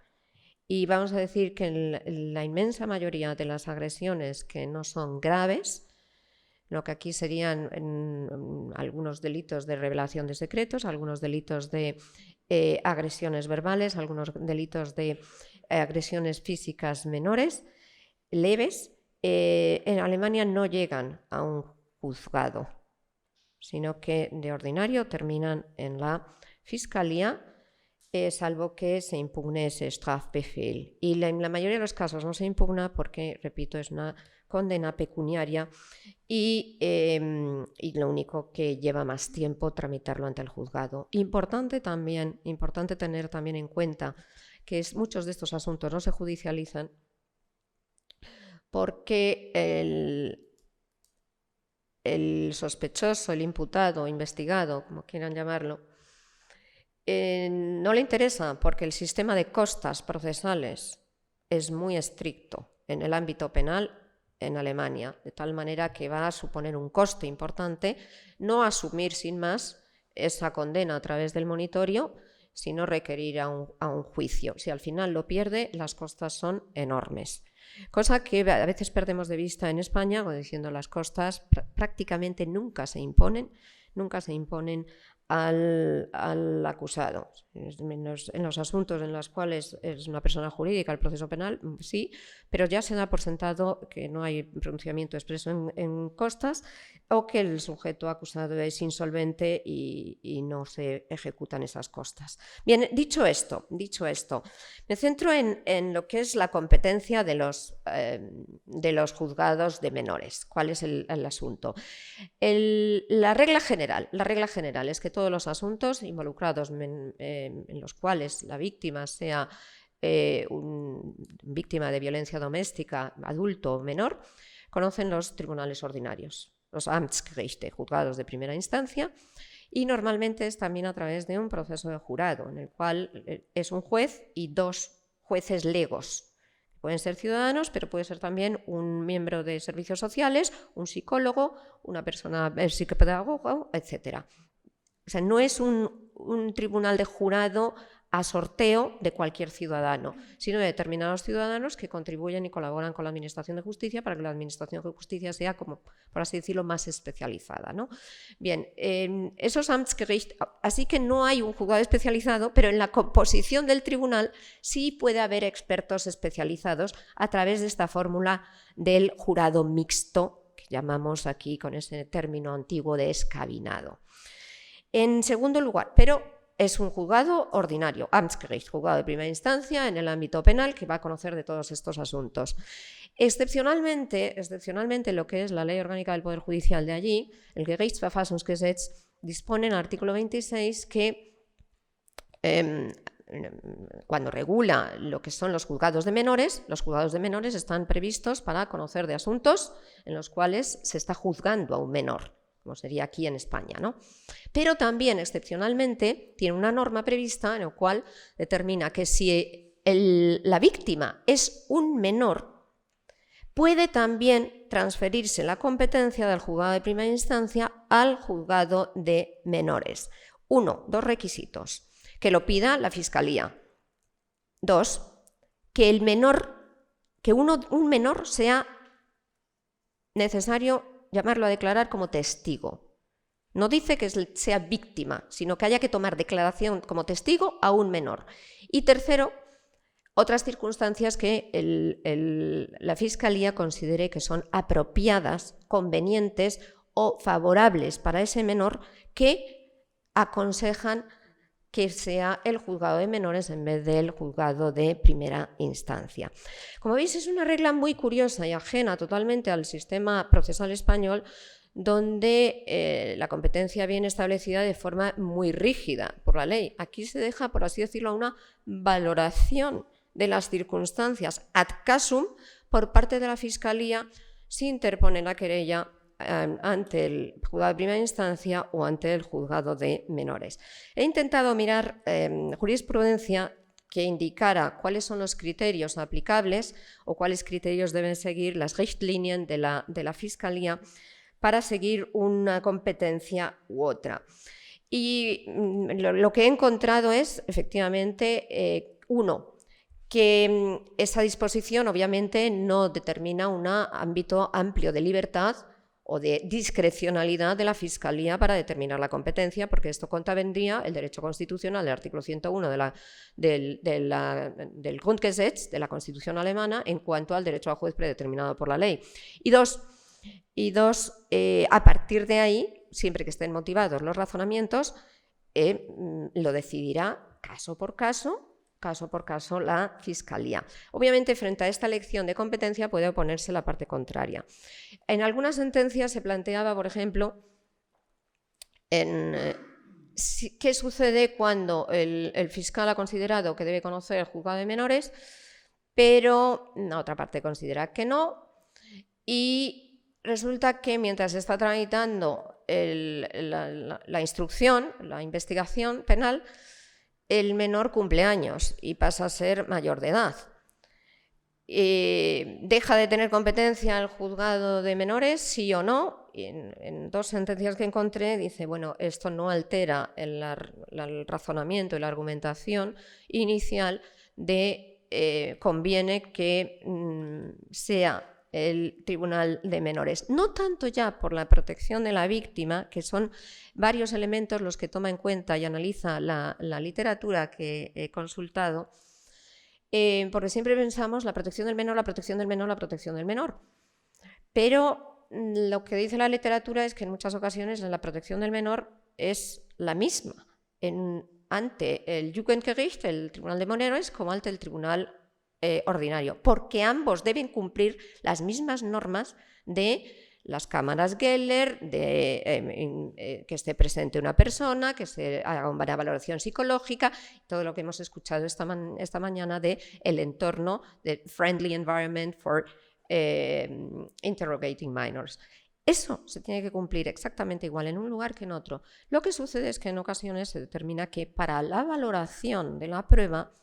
Y vamos a decir que la inmensa mayoría de las agresiones que no son graves, lo que aquí serían algunos delitos de revelación de secretos, algunos delitos de agresiones verbales, algunos delitos de agresiones físicas menores, leves, en Alemania no llegan a un juzgado, sino que de ordinario terminan en la Fiscalía, salvo que se impugne ese Strafbefehl. Y en la mayoría de los casos no se impugna porque, repito, es una condena pecuniaria y lo único que lleva más tiempo tramitarlo ante el juzgado. Importante tener también en cuenta que muchos de estos asuntos no se judicializan porque el sospechoso, el imputado, investigado, como quieran llamarlo, no le interesa porque el sistema de costas procesales es muy estricto en el ámbito penal en Alemania, de tal manera que va a suponer un coste importante no asumir sin más esa condena a través del monitorio, sino requerir a un juicio. Si al final lo pierde, las costas son enormes. Cosa que a veces perdemos de vista en España, como diciendo, las costas prácticamente nunca se imponen al acusado. En los asuntos en los cuales es una persona jurídica, el proceso penal, sí, pero ya se da por sentado que no hay pronunciamiento expreso en costas o que el sujeto acusado es insolvente y no se ejecutan esas costas. Bien, dicho esto, me centro en lo que es la competencia de los juzgados de menores. ¿Cuál es el asunto? La regla general es que todos los asuntos involucrados en los cuales la víctima sea víctima de violencia doméstica, adulto o menor, conocen los tribunales ordinarios, los Amtsgerichte, juzgados de primera instancia, y normalmente es también a través de un proceso de jurado, en el cual es un juez y dos jueces legos. Pueden ser ciudadanos, pero puede ser también un miembro de servicios sociales, un psicólogo, una persona psicopedagoga, etc. O sea, no es un tribunal de jurado a sorteo de cualquier ciudadano, sino de determinados ciudadanos que contribuyen y colaboran con la Administración de Justicia para que la Administración de Justicia sea, como por así decirlo, más especializada, ¿no? Bien, esos Amtsgericht, así que no hay un juzgado especializado, pero en la composición del tribunal sí puede haber expertos especializados a través de esta fórmula del jurado mixto, que llamamos aquí con ese término antiguo de escabinado. En segundo lugar, pero es un juzgado ordinario, Amtsgericht, juzgado de primera instancia en el ámbito penal que va a conocer de todos estos asuntos. Excepcionalmente, lo que es la Ley Orgánica del Poder Judicial de allí, el Gerichtsverfassungsgesetz, dispone en el artículo 26 que cuando regula lo que son los juzgados de menores están previstos para conocer de asuntos en los cuales se está juzgando a un menor, como sería aquí en España, ¿no? Pero también, excepcionalmente, tiene una norma prevista en la cual determina que si la víctima es un menor, puede también transferirse la competencia del juzgado de primera instancia al juzgado de menores. 1, 2 requisitos. Que lo pida la Fiscalía. 2, que un menor sea necesario llamarlo a declarar como testigo. No dice que sea víctima, sino que haya que tomar declaración como testigo a un menor. Y tercero, otras circunstancias que la Fiscalía considere que son apropiadas, convenientes o favorables para ese menor, que aconsejan que sea el juzgado de menores en vez del juzgado de primera instancia. Como veis, es una regla muy curiosa y ajena totalmente al sistema procesal español, donde la competencia viene establecida de forma muy rígida por la ley. Aquí se deja, por así decirlo, una valoración de las circunstancias ad casum por parte de la Fiscalía si interpone la querella ante el juzgado de primera instancia o ante el juzgado de menores. He intentado mirar jurisprudencia que indicara cuáles son los criterios aplicables o cuáles criterios deben seguir las Richtlinien de la Fiscalía para seguir una competencia u otra. Y lo que he encontrado es, efectivamente, que esa disposición obviamente no determina un ámbito amplio de libertad o de discrecionalidad de la Fiscalía para determinar la competencia, porque esto contravendría el derecho constitucional del artículo 101 del Grundgesetz, de la Constitución alemana, en cuanto al derecho a juez predeterminado por la ley. Y dos, a partir de ahí, siempre que estén motivados los razonamientos, lo decidirá caso por caso la Fiscalía. Obviamente, frente a esta elección de competencia puede oponerse la parte contraria. En algunas sentencias se planteaba, por ejemplo, qué sucede cuando el fiscal ha considerado que debe conocer el juzgado de menores, pero la otra parte considera que no, y resulta que mientras se está tramitando la instrucción, la investigación penal, el menor cumple años y pasa a ser mayor de edad. ¿Deja de tener competencia el juzgado de menores, sí o no? Y en 2 sentencias que encontré dice, bueno, esto no altera el razonamiento y la argumentación inicial de conviene que sea el Tribunal de Menores. No tanto ya por la protección de la víctima, que son varios elementos los que toma en cuenta y analiza la literatura que he consultado, porque siempre pensamos la protección del menor, la protección del menor, la protección del menor. Pero lo que dice la literatura es que en muchas ocasiones la protección del menor es la misma ante el Jugendgericht, el Tribunal de Menores, como ante el Tribunal ordinario, porque ambos deben cumplir las mismas normas de las cámaras Geller, que esté presente una persona, que se haga una valoración psicológica, todo lo que hemos escuchado esta mañana de el entorno, de friendly environment for interrogating minors. Eso se tiene que cumplir exactamente igual en un lugar que en otro. Lo que sucede es que en ocasiones se determina que para la valoración de la prueba,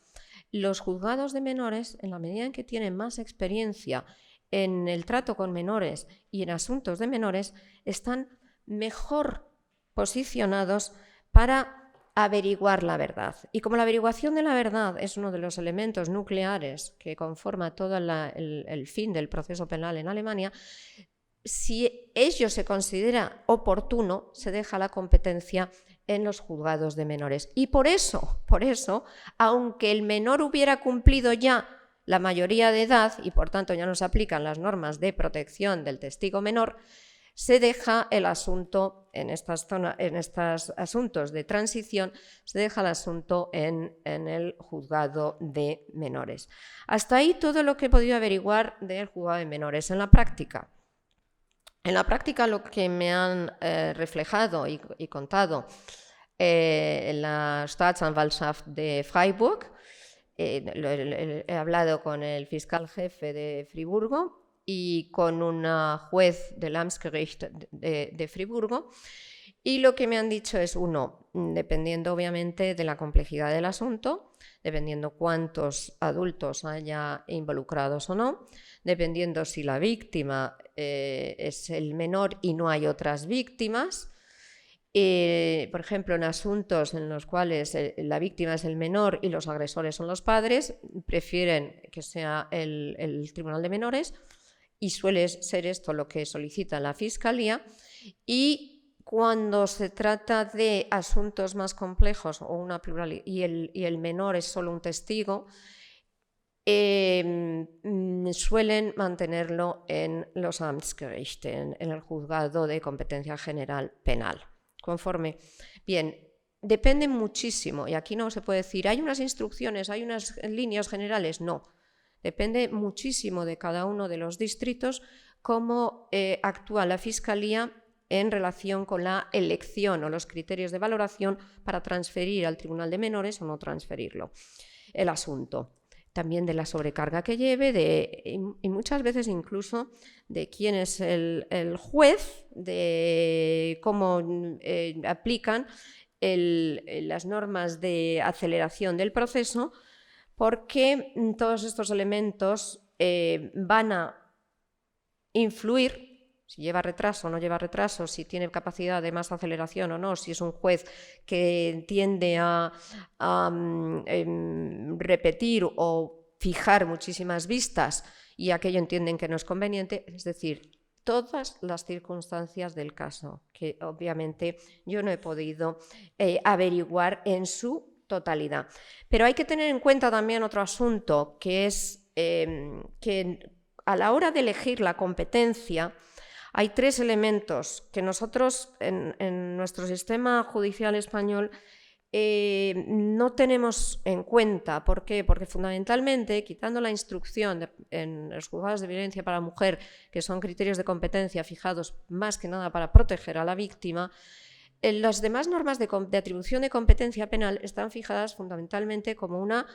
los juzgados de menores, en la medida en que tienen más experiencia en el trato con menores y en asuntos de menores, están mejor posicionados para averiguar la verdad. Y como la averiguación de la verdad es uno de los elementos nucleares que conforma todo el fin del proceso penal en Alemania, si ello se considera oportuno, se deja la competencia en los juzgados de menores. Y por eso, aunque el menor hubiera cumplido ya la mayoría de edad y por tanto ya no se aplican las normas de protección del testigo menor, se deja el asunto en estos asuntos de transición, se deja el asunto en el juzgado de menores. Hasta ahí todo lo que he podido averiguar del juzgado de menores. En la práctica lo que me han reflejado y contado en la Staatsanwaltschaft de Freiburg, he hablado con el fiscal jefe de Friburgo y con una juez del Amtsgericht de Friburgo, y lo que me han dicho es, uno, dependiendo obviamente de la complejidad del asunto, dependiendo cuántos adultos haya involucrados o no, dependiendo si la víctima es el menor y no hay otras víctimas. Por ejemplo, en asuntos en los cuales la víctima es el menor y los agresores son los padres, prefieren que sea el Tribunal de Menores, y suele ser esto lo que solicita la Fiscalía. Y cuando se trata de asuntos más complejos o una pluralidad y el menor es solo un testigo, suelen mantenerlo en los Amtsgerichte, en el juzgado de competencia general penal. Conforme. Bien, depende muchísimo, y aquí no se puede decir, hay unas instrucciones, hay unas líneas generales, no. Depende muchísimo de cada uno de los distritos cómo actúa la Fiscalía en relación con la elección o los criterios de valoración para transferir al Tribunal de Menores o no transferirlo, el asunto. También de la sobrecarga que lleve y muchas veces incluso de quién es el juez, de cómo aplican las normas de aceleración del proceso, porque todos estos elementos van a influir si lleva retraso o no lleva retraso, si tiene capacidad de más aceleración o no, si es un juez que tiende a repetir o fijar muchísimas vistas y aquello entienden que no es conveniente, es decir, todas las circunstancias del caso, que obviamente yo no he podido averiguar en su totalidad. Pero hay que tener en cuenta también otro asunto, que es que a la hora de elegir la competencia hay tres elementos que nosotros en nuestro sistema judicial español no tenemos en cuenta. ¿Por qué? Porque fundamentalmente, quitando la instrucción en los juzgados de violencia para la mujer, que son criterios de competencia fijados más que nada para proteger a la víctima, las demás normas de atribución de competencia penal están fijadas fundamentalmente como una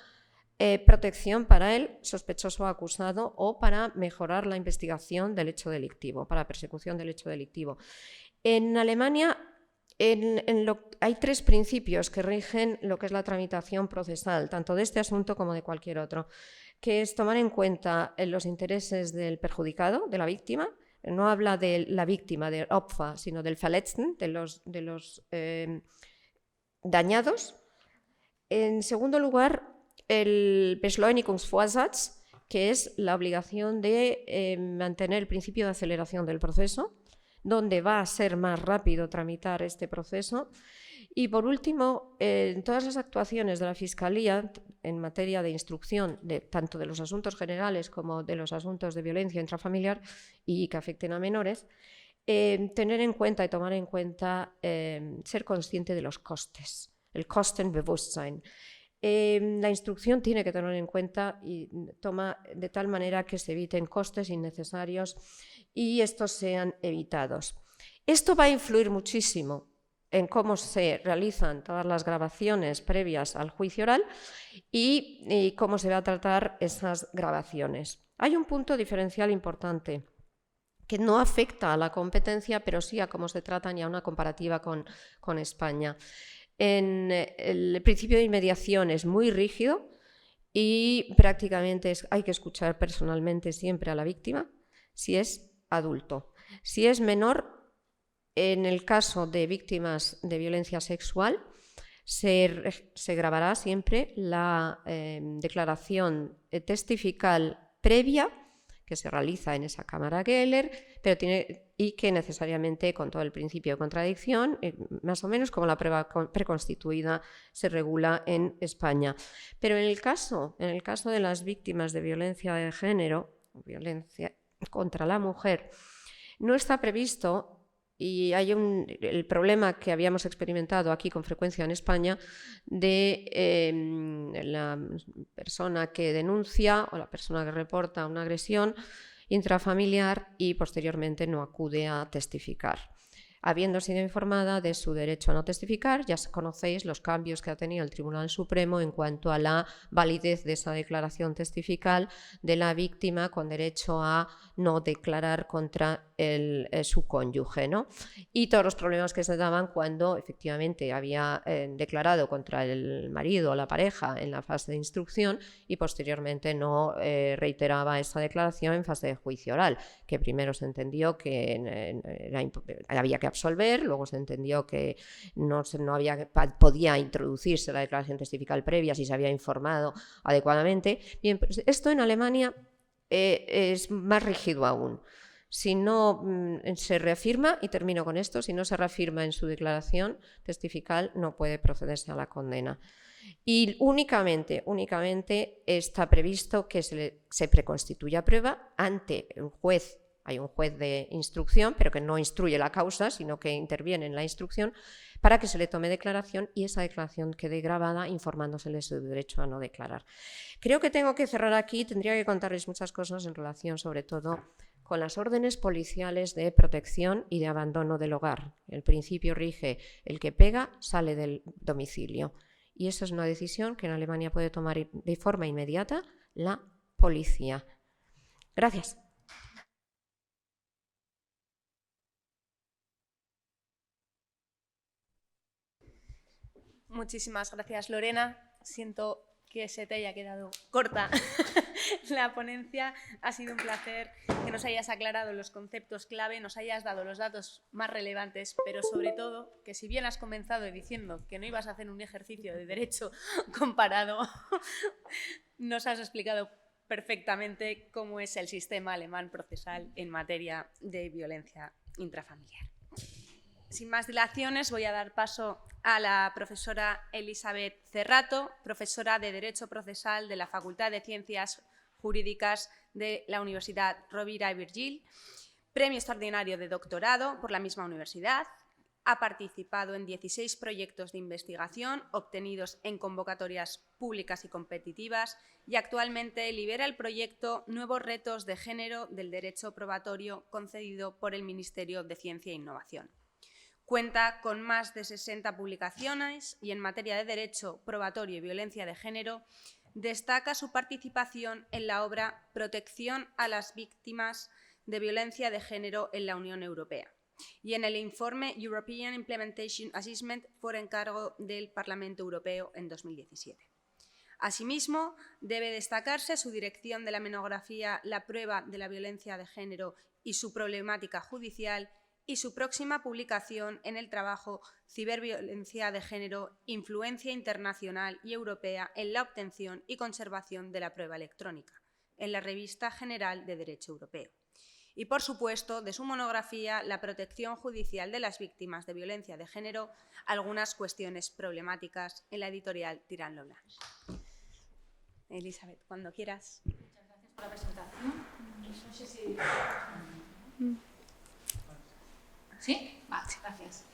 protección para el sospechoso o acusado o para mejorar la investigación del hecho delictivo, para persecución del hecho delictivo. En Alemania hay tres principios que rigen lo que es la tramitación procesal, tanto de este asunto como de cualquier otro, que es tomar en cuenta los intereses del perjudicado, de la víctima. No habla de la víctima, del Opfer, sino del Verletzten, de los dañados. En segundo lugar, el Beschleunigungsvorsatz, que es la obligación de mantener el principio de aceleración del proceso, donde va a ser más rápido tramitar este proceso. Y por último, en todas las actuaciones de la Fiscalía en materia de instrucción, tanto de los asuntos generales como de los asuntos de violencia intrafamiliar y que afecten a menores, tener en cuenta y tomar en cuenta ser consciente de los costes, el Kostenbewusstsein. La instrucción tiene que tener en cuenta y toma de tal manera que se eviten costes innecesarios y estos sean evitados. Esto va a influir muchísimo en cómo se realizan todas las grabaciones previas al juicio oral y cómo se va a tratar esas grabaciones. Hay un punto diferencial importante que no afecta a la competencia, pero sí a cómo se tratan y a una comparativa con España. El principio de inmediación es muy rígido y prácticamente hay que escuchar personalmente siempre a la víctima si es adulto. Si es menor, en el caso de víctimas de violencia sexual, Se grabará siempre la declaración testifical previa que se realiza en esa Cámara Geller, y que necesariamente, con todo el principio de contradicción, más o menos como la prueba preconstituida, se regula en España. Pero en el caso de las víctimas de violencia de género, violencia contra la mujer, no está previsto. Y hay el problema que habíamos experimentado aquí con frecuencia en España de la persona que denuncia o la persona que reporta una agresión intrafamiliar y posteriormente no acude a testificar. Habiendo sido informada de su derecho a no testificar, ya conocéis los cambios que ha tenido el Tribunal Supremo en cuanto a la validez de esa declaración testifical de la víctima con derecho a no declarar contra su cónyuge, ¿no? Y todos los problemas que se daban cuando efectivamente había declarado contra el marido o la pareja en la fase de instrucción y posteriormente no reiteraba esa declaración en fase de juicio oral, que primero se entendió que había que absolver, luego se entendió que podía introducirse la declaración testifical previa si se había informado adecuadamente. Bien, pues esto en Alemania es más rígido aún. Si no se reafirma, y termino con esto, si no se reafirma en su declaración testifical, no puede procederse a la condena. Y únicamente está previsto que se preconstituya prueba ante un juez. Hay un juez de instrucción, pero que no instruye la causa, sino que interviene en la instrucción para que se le tome declaración y esa declaración quede grabada informándosele de su derecho a no declarar. Creo que tengo que cerrar aquí. Tendría que contarles muchas cosas en relación, sobre todo, con las órdenes policiales de protección y de abandono del hogar. El principio rige: el que pega sale del domicilio. Y esa es una decisión que en Alemania puede tomar de forma inmediata la policía. Gracias. Muchísimas gracias, Lorena. Siento que se te haya quedado corta la ponencia. Ha sido un placer que nos hayas aclarado los conceptos clave, nos hayas dado los datos más relevantes, pero sobre todo que, si bien has comenzado diciendo que no ibas a hacer un ejercicio de derecho comparado, nos has explicado perfectamente cómo es el sistema alemán procesal en materia de violencia intrafamiliar. Sin más dilaciones, voy a dar paso a la profesora Elisabeth Cerrato, profesora de Derecho Procesal de la Facultad de Ciencias Jurídicas de la Universidad Rovira i Virgili, premio extraordinario de doctorado por la misma universidad. Ha participado en 16 proyectos de investigación obtenidos en convocatorias públicas y competitivas y actualmente lidera el proyecto Nuevos retos de género del derecho probatorio concedido por el Ministerio de Ciencia e Innovación. Cuenta con más de 60 publicaciones y en materia de derecho probatorio y violencia de género destaca su participación en la obra Protección a las víctimas de violencia de género en la Unión Europea y en el informe European Implementation Assessment por encargo del Parlamento Europeo en 2017. Asimismo, debe destacarse su dirección de la monografía La prueba de la violencia de género y su problemática judicial y su próxima publicación en el trabajo Ciberviolencia de género, influencia internacional y europea en la obtención y conservación de la prueba electrónica, en la Revista General de Derecho Europeo. Y, por supuesto, de su monografía La protección judicial de las víctimas de violencia de género, algunas cuestiones problemáticas, en la editorial Tirant lo Blanc. Elisabeth, cuando quieras. Muchas gracias por la presentación. No sé si... ¿Sí? Vale, gracias.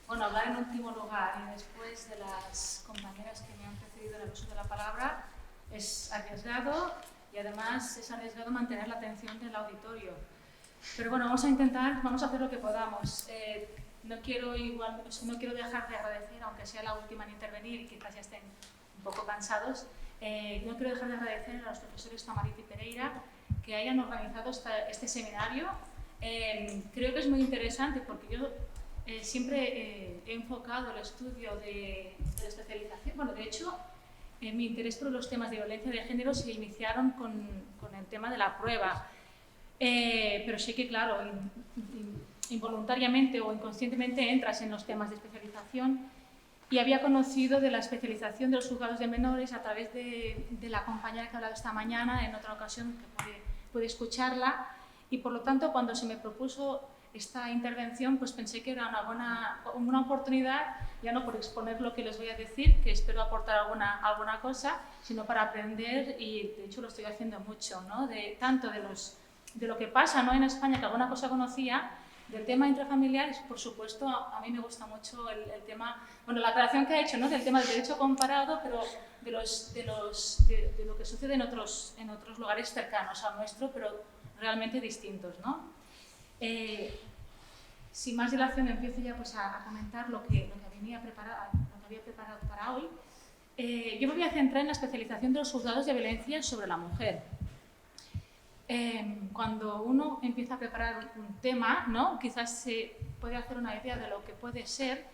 Bueno, hablar en último lugar y después de las compañeras que me han precedido en el uso de la palabra es arriesgado y además es arriesgado mantener la atención del auditorio. Pero bueno, vamos a hacer lo que podamos. No quiero dejar de agradecer, aunque sea la última en intervenir y quizás ya estén un poco cansados, no quiero dejar de agradecer a los profesores Tamarit y Pereira que hayan organizado este seminario. Creo que es muy interesante porque yo siempre he enfocado el estudio de la especialización. Bueno, de hecho, mi interés por los temas de violencia de género se iniciaron con el tema de la prueba. Pero sí que, claro, involuntariamente o inconscientemente entras en los temas de especialización y había conocido de la especialización de los juzgados de menores a través de la compañera que ha hablado esta mañana, en otra ocasión que puede escucharla, y por lo tanto cuando se me propuso esta intervención pues pensé que era una oportunidad, ya no por exponer lo que les voy a decir, que espero aportar alguna cosa, sino para aprender, y de hecho lo estoy haciendo mucho, ¿no? Tanto de lo que pasa, ¿no?, en España, que alguna cosa conocía, del tema intrafamiliar, y por supuesto a mí me gusta mucho el tema, bueno, la aclaración que ha hecho, ¿no?, del tema del derecho comparado, pero de lo que sucede en otros lugares cercanos al nuestro, pero realmente distintos, ¿no? Sin más dilación empiezo ya pues a comentar lo que había preparado para hoy. Yo me voy a centrar en la especialización de los juzgados de violencia sobre la mujer. Cuando uno empieza a preparar un tema, ¿no?, quizás se puede hacer una idea de lo que puede ser,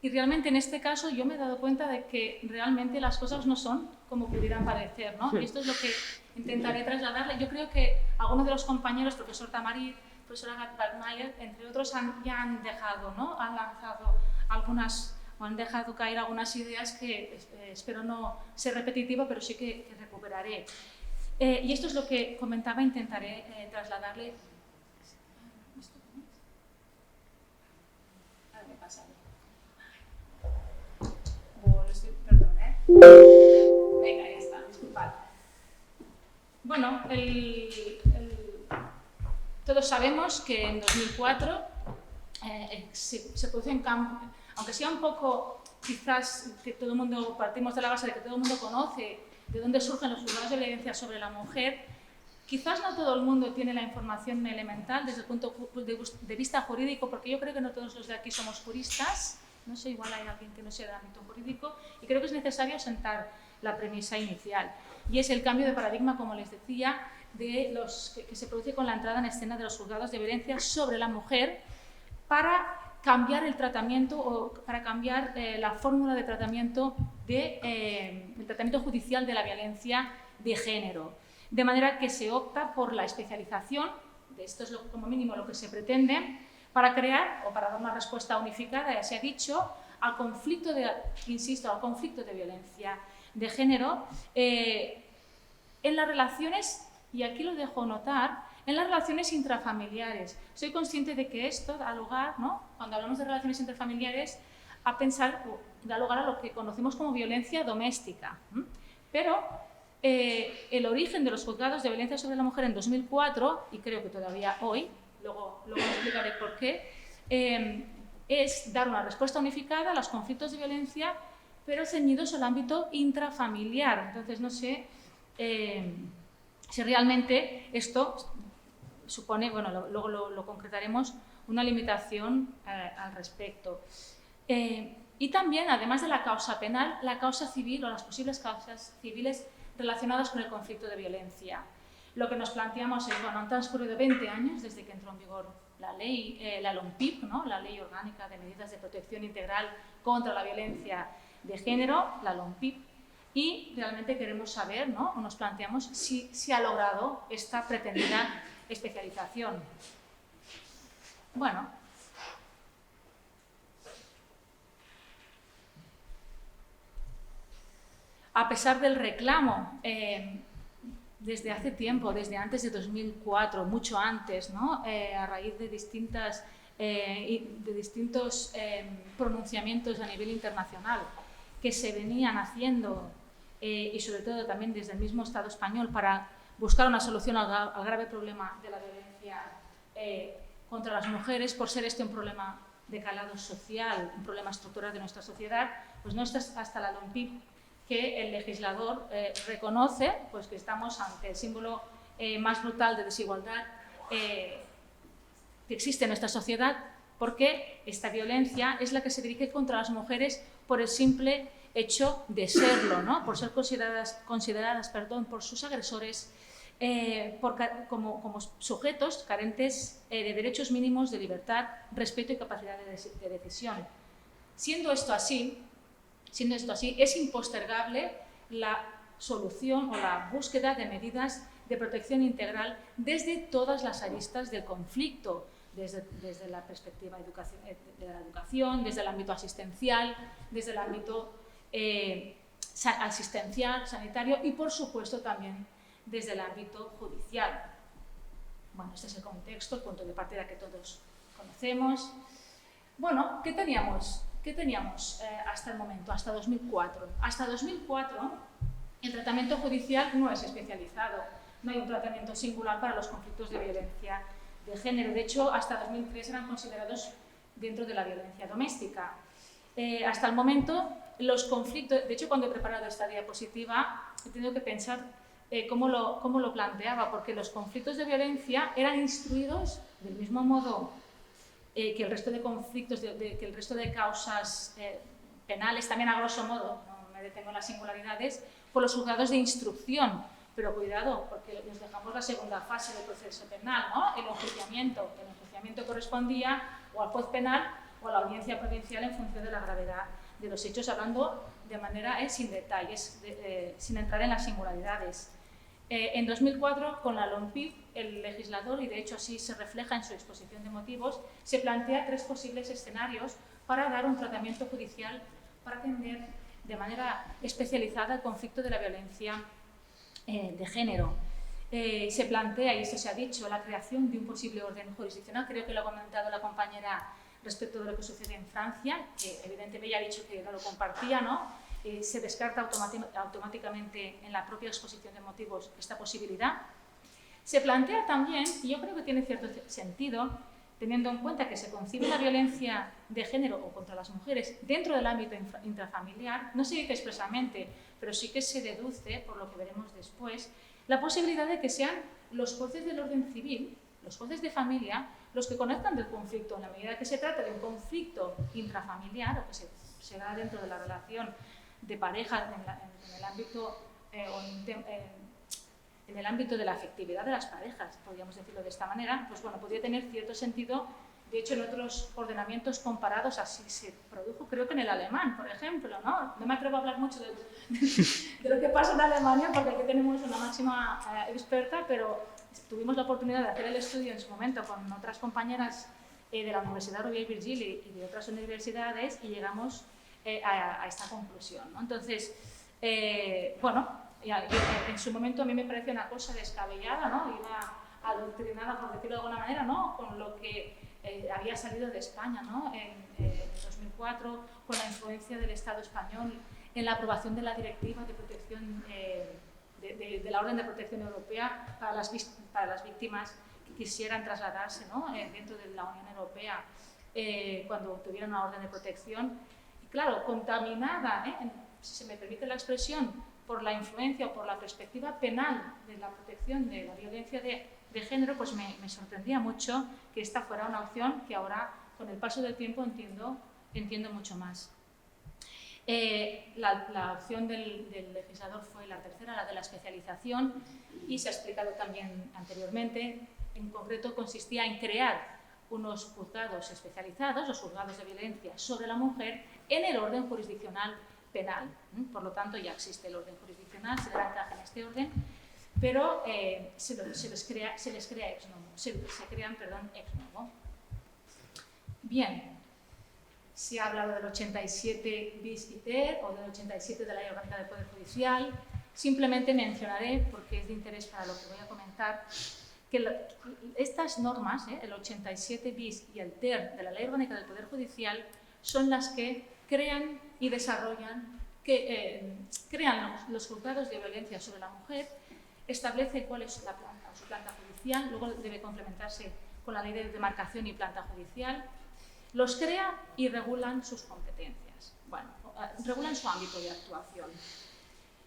y realmente en este caso yo me he dado cuenta de que realmente las cosas no son como pudieran parecer, ¿no? Y esto es lo que intentaré trasladarle. Yo creo que algunos de los compañeros, profesor Tamarit, profesora Gatmayer, entre otros, ya han dejado, ¿no?, han lanzado algunas, o han dejado caer algunas ideas que espero no ser repetitiva, pero sí que recuperaré. Y esto es lo que comentaba, intentaré trasladarle. Ahora me pasa. Perdón, venga, ya está, disculpad. Bueno, todos sabemos que en 2004 se produce un cambio, aunque sea un poco, quizás, que todo el mundo, partimos de la base de que todo el mundo conoce de dónde surgen los juzgados de violencia sobre la mujer, quizás no todo el mundo tiene la información elemental desde el punto de vista jurídico, porque yo creo que no todos los de aquí somos juristas, no sé, igual hay alguien que no sea de ámbito jurídico, y creo que es necesario sentar la premisa inicial, y es el cambio de paradigma, como les decía, que se produce con la entrada en escena de los juzgados de violencia sobre la mujer para cambiar el tratamiento o para cambiar la fórmula de tratamiento el tratamiento judicial de la violencia de género. De manera que se opta por la especialización, esto es como mínimo lo que se pretende, para crear o para dar una respuesta unificada, ya se ha dicho, al conflicto al conflicto de violencia de género en las relaciones, y aquí lo dejo notar, en las relaciones intrafamiliares. Soy consciente de que esto da lugar, ¿no?, cuando hablamos de relaciones intrafamiliares, da lugar a lo que conocemos como violencia doméstica. Pero el origen de los juzgados de violencia sobre la mujer en 2004, y creo que todavía hoy, luego explicaré por qué, es dar una respuesta unificada a los conflictos de violencia, pero ceñidos al ámbito intrafamiliar. Entonces, no sé si realmente esto supone, bueno, luego lo concretaremos, una limitación al respecto. Y también, además de la causa penal, la causa civil o las posibles causas civiles relacionadas con el conflicto de violencia. Lo que nos planteamos es, bueno, han transcurrido 20 años desde que entró en vigor la ley, la LOMPIP, ¿no?, la Ley Orgánica de Medidas de Protección Integral contra la Violencia de Género, la LOMPIP, y realmente queremos saber, ¿no?, o nos planteamos si se ha logrado esta pretendida especialización. Bueno, a pesar del reclamo, desde hace tiempo, desde antes de 2004, mucho antes, ¿no?, a raíz de distintos pronunciamientos a nivel internacional que se venían haciendo, y sobre todo también desde el mismo Estado español, para buscar una solución al grave problema de la violencia contra las mujeres, por ser este un problema de calado social, un problema estructural de nuestra sociedad, pues no es hasta la LOMPIP que el legislador reconoce, pues, que estamos ante el símbolo más brutal de desigualdad que existe en nuestra sociedad, porque esta violencia es la que se dirige contra las mujeres por el simple hecho de serlo, ¿no?, por ser consideradas por sus agresores como sujetos carentes de derechos mínimos de libertad, respeto y capacidad de decisión. Siendo esto así, es impostergable la solución o la búsqueda de medidas de protección integral desde todas las aristas del conflicto, desde la perspectiva de la educación, desde el ámbito asistencial, desde el ámbito asistencial, sanitario y, por supuesto, también desde el ámbito judicial. Bueno, este es el contexto, el punto de partida que todos conocemos. Bueno, ¿qué teníamos hasta el momento, hasta 2004? Hasta 2004, el tratamiento judicial no es especializado, no hay un tratamiento singular para los conflictos de violencia de género. De hecho, hasta 2003 eran considerados dentro de la violencia doméstica. Hasta el momento, los conflictos... De hecho, cuando he preparado esta diapositiva, he tenido que pensar cómo lo planteaba, porque los conflictos de violencia eran instruidos del mismo modo que el resto de conflictos, que el resto de causas penales, también a grosso modo, no me detengo en las singularidades, por los juzgados de instrucción. Pero cuidado, porque nos dejamos la segunda fase del proceso penal, ¿no? El enjuiciamiento. El enjuiciamiento correspondía o al juez penal o a la audiencia provincial en función de la gravedad de los hechos, hablando de manera sin detalles, sin entrar en las singularidades. En 2004, con la LOMPIF, el legislador, y de hecho así se refleja en su exposición de motivos, se plantea 3 posibles escenarios para dar un tratamiento judicial para atender de manera especializada el conflicto de la violencia de género. Se plantea, y esto se ha dicho, la creación de un posible orden jurisdiccional. Creo que lo ha comentado la compañera respecto de lo que sucede en Francia, que evidentemente ella ha dicho que no lo compartía, ¿no? Se descarta automáticamente en la propia exposición de motivos esta posibilidad. Se plantea también, y yo creo que tiene cierto sentido, teniendo en cuenta que se concibe la violencia de género o contra las mujeres dentro del ámbito intrafamiliar, no se dice expresamente, pero sí que se deduce, por lo que veremos después, la posibilidad de que sean los jueces del orden civil, los jueces de familia, los que conozcan del conflicto, en la medida que se trata de un conflicto intrafamiliar o que se da dentro de la relación de pareja en el ámbito de la afectividad de las parejas, podríamos decirlo de esta manera, pues bueno, podría tener cierto sentido. De hecho, en otros ordenamientos comparados así se produjo, creo que en el alemán, por ejemplo, ¿no? No me atrevo a hablar mucho de lo que pasa en Alemania porque aquí tenemos una máxima experta, pero tuvimos la oportunidad de hacer el estudio en su momento con otras compañeras de la Universidad Rovira i Virgili y de otras universidades y llegamos a esta conclusión, ¿no? Entonces, bueno, en su momento a mí me parecía una cosa descabellada, ¿no? Iba adoctrinada, por decirlo de alguna manera, ¿no? Con lo que había salido de España, ¿no? En 2004, con la influencia del Estado español en la aprobación de la Directiva de Protección de la Orden de Protección Europea para las víctimas que quisieran trasladarse, ¿no? Dentro de la Unión Europea cuando tuvieran una orden de protección. Y claro, contaminada, si se me permite la expresión, por la influencia o por la perspectiva penal de la protección de la violencia de género, pues me sorprendía mucho que esta fuera una opción que ahora, con el paso del tiempo, entiendo mucho más. La opción del legislador fue la tercera, la de la especialización, y se ha explicado también anteriormente. En concreto, consistía en crear unos juzgados especializados, los juzgados de violencia sobre la mujer, en el orden jurisdiccional penal. Por lo tanto, ya existe el orden jurisdiccional, se dará encaje en este orden, pero se crean ex novo. Bien, se ha hablado del 87 bis y ter o del 87 de la Ley Orgánica del Poder Judicial. Simplemente mencionaré, porque es de interés para lo que voy a comentar, que estas normas, el 87 bis y el ter de la Ley Orgánica del Poder Judicial, son las que crean y desarrollan, crean los juzgados de violencia sobre la mujer, establece cuál es su planta judicial, luego debe complementarse con la ley de demarcación y planta judicial, los crea y regulan sus competencias, bueno, regulan su ámbito de actuación.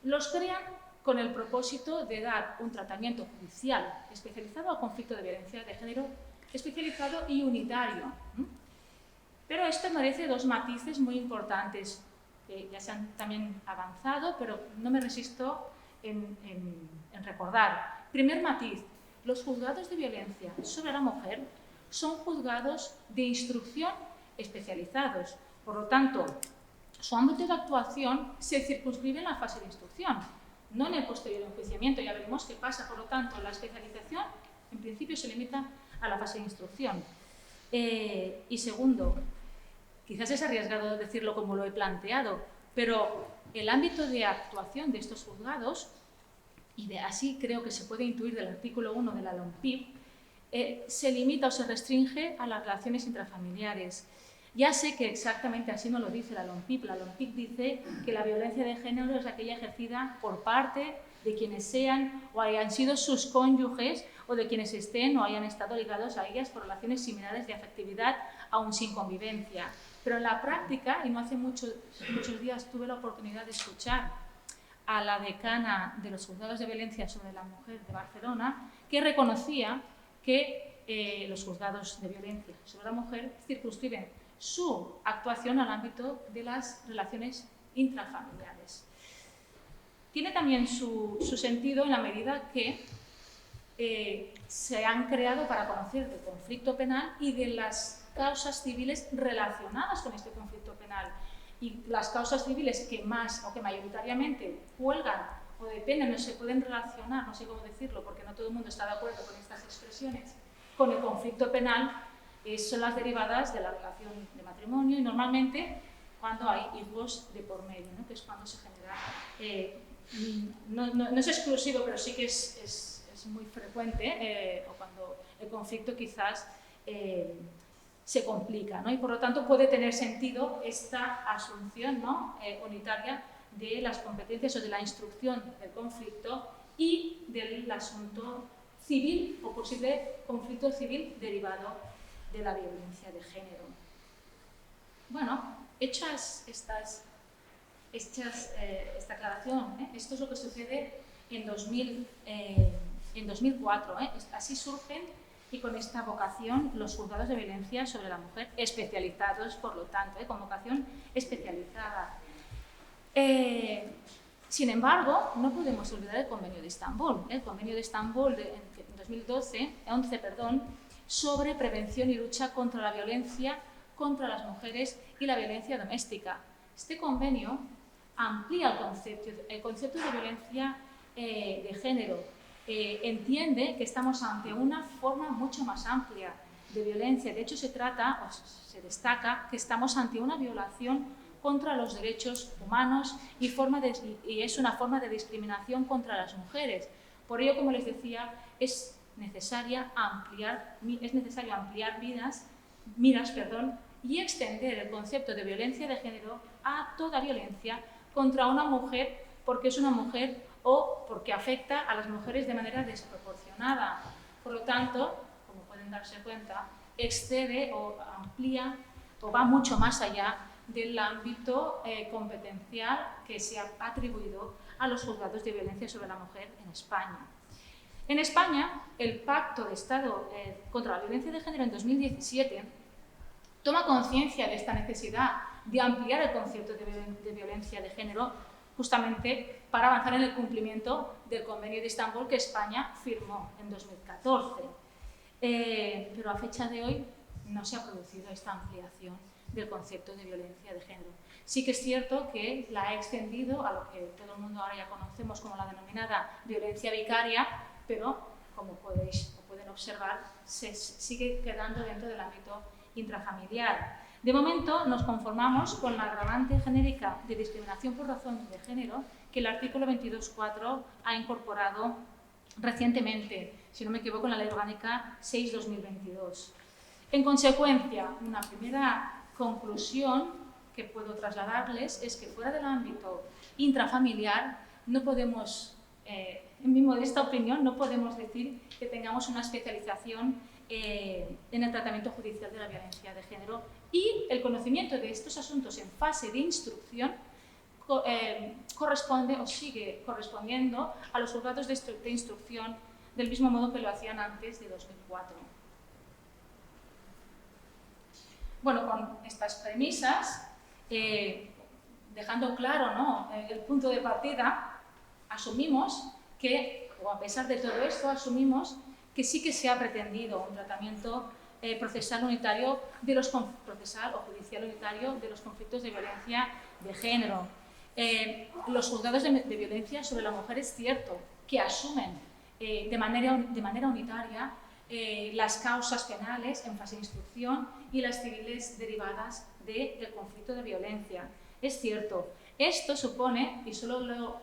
Los crean con el propósito de dar un tratamiento judicial especializado al conflicto de violencia de género, especializado y unitario. Pero esto merece 2 matices muy importantes, que ya se han también avanzado, pero no me resisto en recordar. Primer matiz, los juzgados de violencia sobre la mujer son juzgados de instrucción especializados. Por lo tanto, su ámbito de actuación se circunscribe en la fase de instrucción, no en el posterior enjuiciamiento. Ya veremos qué pasa. Por lo tanto, la especialización en principio se limita a la fase de instrucción. Y segundo, quizás es arriesgado decirlo como lo he planteado, pero el ámbito de actuación de estos juzgados, y así creo que se puede intuir del artículo 1 de la LOMPIP, se limita o se restringe a las relaciones intrafamiliares. Ya sé que exactamente así no lo dice la LOMPIP. La LOMPIP dice que la violencia de género es aquella ejercida por parte de quienes sean o hayan sido sus cónyuges o de quienes estén o hayan estado ligados a ellas por relaciones similares de afectividad, aún sin convivencia. Pero en la práctica, y no hace muchos días tuve la oportunidad de escuchar a la decana de los juzgados de violencia sobre la mujer de Barcelona, que reconocía que los juzgados de violencia sobre la mujer circunscriben su actuación al ámbito de las relaciones intrafamiliares. Tiene también su sentido en la medida que se han creado para conocer del conflicto penal y de las causas civiles relacionadas con este conflicto penal. Y las causas civiles que más o que mayoritariamente cuelgan o dependen, no se pueden relacionar, no sé cómo decirlo, porque no todo el mundo está de acuerdo con estas expresiones, con el conflicto penal, son las derivadas de la relación de matrimonio y normalmente cuando hay hijos de por medio, ¿no? Que es cuando se genera, no es exclusivo, pero sí que es muy frecuente, o cuando el conflicto quizás se complica, ¿no? Y por lo tanto puede tener sentido esta asunción, ¿no? Unitaria de las competencias o de la instrucción del conflicto y del asunto civil o posible conflicto civil derivado de la violencia de género. Bueno, hechas esta aclaración, esto es lo que sucede en 2004. Así surgen y con esta vocación los juzgados de violencia sobre la mujer, especializados, por lo tanto, con vocación especializada. Sin embargo, no podemos olvidar el Convenio de Estambul. El Convenio de Estambul de 2011, sobre prevención y lucha contra la violencia contra las mujeres y la violencia doméstica. Este convenio amplía el concepto de violencia de género. Entiende que estamos ante una forma mucho más amplia de violencia. De hecho, se destaca que estamos ante una violación contra los derechos humanos y es una forma de discriminación contra las mujeres. Por ello, como les decía, es necesario ampliar miras y extender el concepto de violencia de género a toda violencia contra una mujer porque es una mujer o porque afecta a las mujeres de manera desproporcionada. Por lo tanto, como pueden darse cuenta, excede o amplía o va mucho más allá del ámbito competencial que se ha atribuido a los juzgados de violencia sobre la mujer en España. En España, el Pacto de Estado contra la Violencia de Género en 2017 toma conciencia de esta necesidad de ampliar el concepto de violencia de género justamente para avanzar en el cumplimiento del Convenio de Estambul que España firmó en 2014. Pero a fecha de hoy no se ha producido esta ampliación del concepto de violencia de género. Sí que es cierto que la ha extendido a lo que todo el mundo ahora ya conocemos como la denominada violencia vicaria, pero como pueden observar, se sigue quedando dentro del ámbito intrafamiliar. De momento nos conformamos con la agravante genérica de discriminación por razón de género que el artículo 22.4 ha incorporado recientemente, si no me equivoco, en la Ley Orgánica 6/2022. En consecuencia, una primera conclusión que puedo trasladarles es que fuera del ámbito intrafamiliar no podemos, en mi modesta opinión, no podemos decir que tengamos una especialización en el tratamiento judicial de la violencia de género y el conocimiento de estos asuntos en fase de instrucción corresponde o sigue correspondiendo a los juzgados de instrucción del mismo modo que lo hacían antes de 2004. Bueno, con estas premisas, dejando claro, ¿no?, el punto de partida, asumimos que, o a pesar de todo esto, asumimos que sí que se ha pretendido un tratamiento procesal unitario procesal o judicial unitario de los conflictos de violencia de género. Los juzgados de violencia sobre la mujer es cierto que asumen de manera unitaria las causas penales en fase de instrucción y las civiles derivadas del conflicto de violencia. Es cierto, esto supone, y solo lo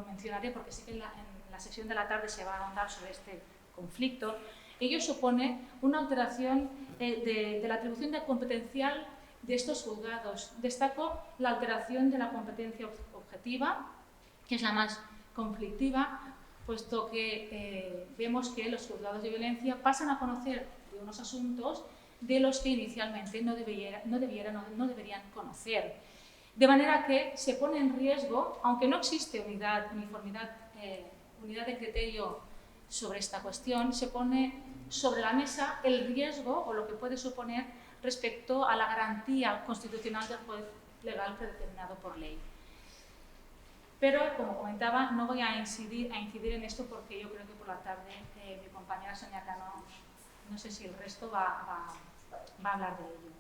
mencionaré porque sí que en la sesión de la tarde se va a ahondar sobre este conflicto, ello supone una alteración de la atribución de competencial de estos juzgados. Destaco la alteración de la competencia objetiva, que es la más conflictiva, puesto que vemos que los juzgados de violencia pasan a conocer de unos asuntos de los que inicialmente no deberían conocer. De manera que se pone en riesgo, aunque no existe unidad de criterio sobre esta cuestión, se pone sobre la mesa el riesgo o lo que puede suponer respecto a la garantía constitucional del juez legal predeterminado por ley. Pero, como comentaba, no voy a incidir en esto porque yo creo que por la tarde mi compañera Sonia Cano, no sé si el resto va a hablar de ello.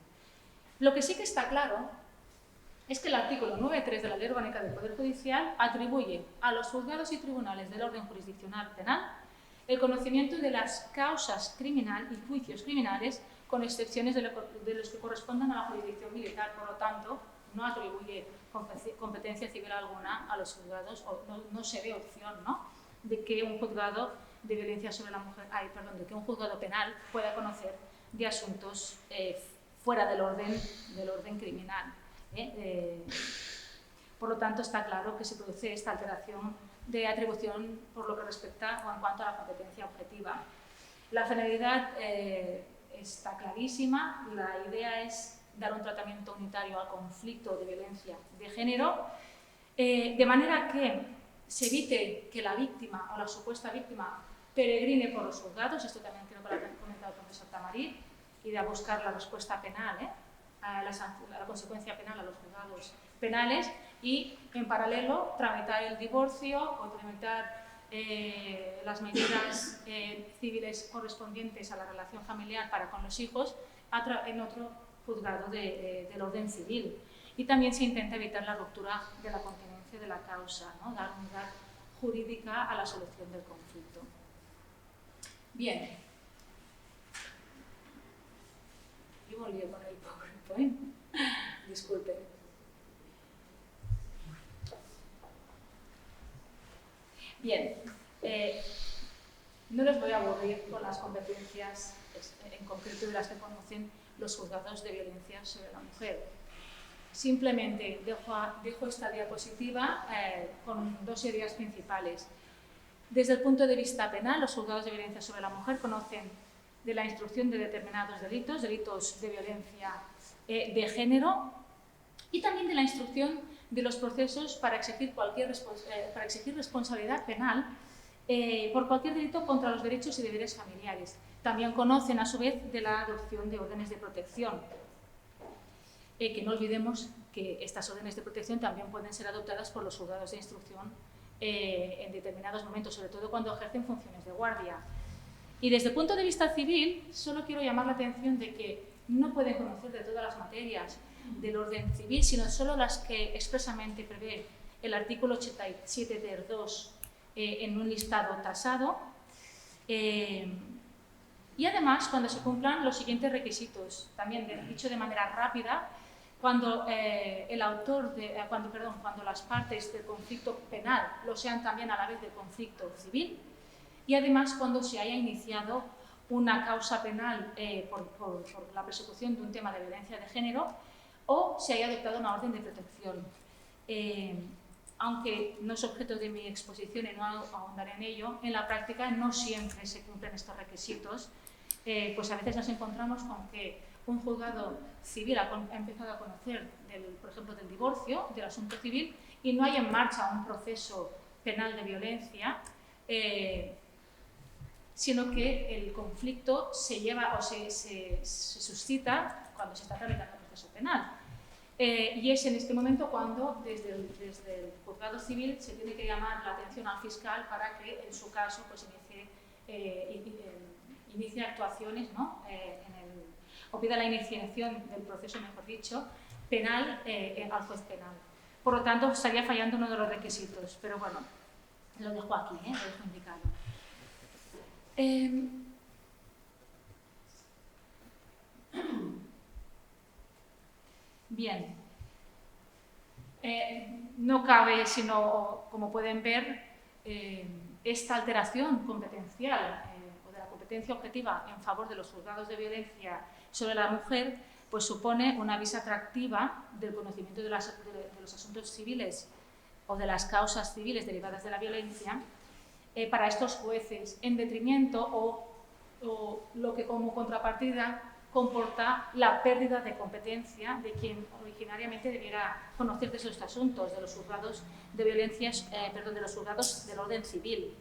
Lo que sí que está claro es que el artículo 9.3 de la Ley Orgánica del Poder Judicial atribuye a los juzgados y tribunales del orden jurisdiccional penal el conocimiento de las causas criminal y juicios criminales, con excepciones de los que correspondan a la jurisdicción militar. Por lo tanto, no atribuye competencia civil alguna a los juzgados, o no se ve opción, ¿no?, de que un juzgado de violencia sobre la mujer, de que un juzgado penal pueda conocer de asuntos fuera del orden criminal. Por lo tanto, está claro que se produce esta alteración de atribución por lo que respecta o en cuanto a la competencia objetiva. La finalidad está clarísima, la idea es dar un tratamiento unitario al conflicto de violencia de género, de manera que se evite que la víctima o la supuesta víctima peregrine por los juzgados, esto también creo que lo ha comentado el profesor Tamarit, y de buscar la respuesta penal, a la consecuencia penal a los juzgados penales, y en paralelo tramitar el divorcio o tramitar las medidas civiles correspondientes a la relación familiar para con los hijos en otro juzgado del orden civil. Y también se intenta evitar la ruptura de la continencia de la causa, ¿no?, dar unidad jurídica a la solución del conflicto. Bien. Yo me olvidé con el PowerPoint. Disculpen. Bien. No les voy a aburrir con las competencias en concreto de las que conocen los juzgados de violencia sobre la mujer. Simplemente dejo esta diapositiva con dos ideas principales. Desde el punto de vista penal, los juzgados de violencia sobre la mujer conocen de la instrucción de determinados delitos de violencia de género, y también de la instrucción de los procesos para exigir responsabilidad penal por cualquier delito contra los derechos y deberes familiares. También conocen, a su vez, de la adopción de órdenes de protección. Que no olvidemos que estas órdenes de protección también pueden ser adoptadas por los juzgados de instrucción en determinados momentos, sobre todo cuando ejercen funciones de guardia. Y desde el punto de vista civil, solo quiero llamar la atención de que no pueden conocer de todas las materias del orden civil, sino solo las que expresamente prevé el artículo 87 ter 2 en un listado tasado. Y además, cuando se cumplan los siguientes requisitos, también dicho de manera rápida, cuando cuando las partes del conflicto penal lo sean también a la vez del conflicto civil, y además cuando se haya iniciado una causa penal por la persecución de un tema de violencia de género, o se haya adoptado una orden de protección. Aunque no es objeto de mi exposición y no ahondaré en ello, en la práctica no siempre se cumplen estos requisitos, pues a veces nos encontramos con que un juzgado civil ha empezado a conocer, por ejemplo, del divorcio, del asunto civil, y no hay en marcha un proceso penal de violencia, sino que el conflicto se lleva o se suscita cuando se está tramitando el proceso penal. Y es en este momento cuando desde el juzgado civil se tiene que llamar la atención al fiscal para que en su caso pues, inicie actuaciones, ¿no?, o pida la iniciación del proceso, mejor dicho, penal al juez penal. Por lo tanto, estaría fallando uno de los requisitos, pero bueno, lo dejo aquí, lo dejo indicado. Bien. No cabe, sino, como pueden ver, esta alteración competencial o de la competencia objetiva en favor de los juzgados de violencia sobre la mujer, pues supone una visa atractiva del conocimiento de los asuntos civiles o de las causas civiles derivadas de la violencia para estos jueces, en detrimento o lo que como contrapartida comporta la pérdida de competencia de quien originariamente debiera conocer de esos asuntos, de los juzgados de violencias, de los juzgados del orden civil.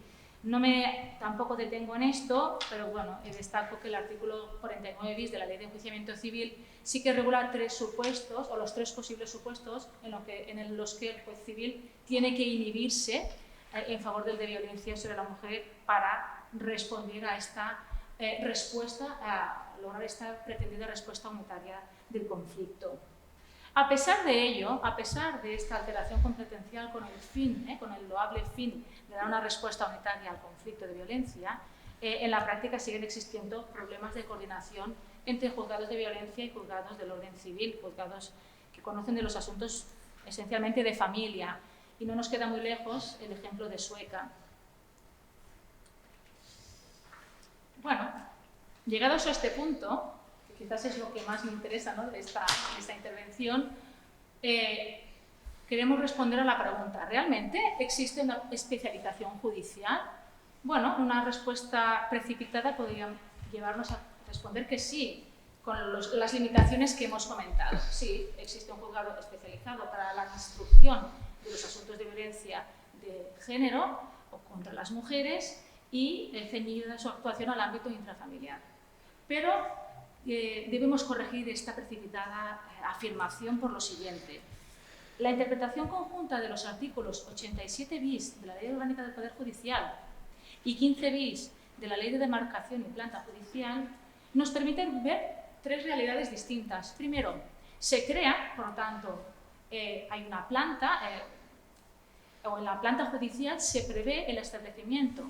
No me tampoco detengo en esto, pero bueno, destaco que el artículo 49 bis de la Ley de Enjuiciamiento Civil sí que regula 3 supuestos, o los 3 posibles supuestos en los que el juez civil tiene que inhibirse en favor del de violencia sobre la mujer para responder a esta respuesta, a lograr esta pretendida respuesta unitaria del conflicto. A pesar de ello, a pesar de esta alteración competencial con el fin, con el loable fin de dar una respuesta unitaria al conflicto de violencia, en la práctica siguen existiendo problemas de coordinación entre juzgados de violencia y juzgados del orden civil, juzgados que conocen de los asuntos esencialmente de familia, y no nos queda muy lejos el ejemplo de Sueca. Bueno, llegados a este punto, que quizás es lo que más me interesa, ¿no?, de esta intervención, queremos responder a la pregunta: ¿realmente existe una especialización judicial? Bueno, una respuesta precipitada podría llevarnos a responder que sí, con las limitaciones que hemos comentado. Sí, existe un juzgado especializado para la instrucción de los asuntos de violencia de género o contra las mujeres y ceñido de su actuación al ámbito intrafamiliar. Pero debemos corregir esta precipitada afirmación por lo siguiente. La interpretación conjunta de los artículos 87 bis de la Ley Orgánica del Poder Judicial y 15 bis de la Ley de Demarcación y Planta Judicial nos permiten ver 3 realidades distintas. Primero, se crea, por lo tanto, hay una planta, o en la planta judicial se prevé el establecimiento,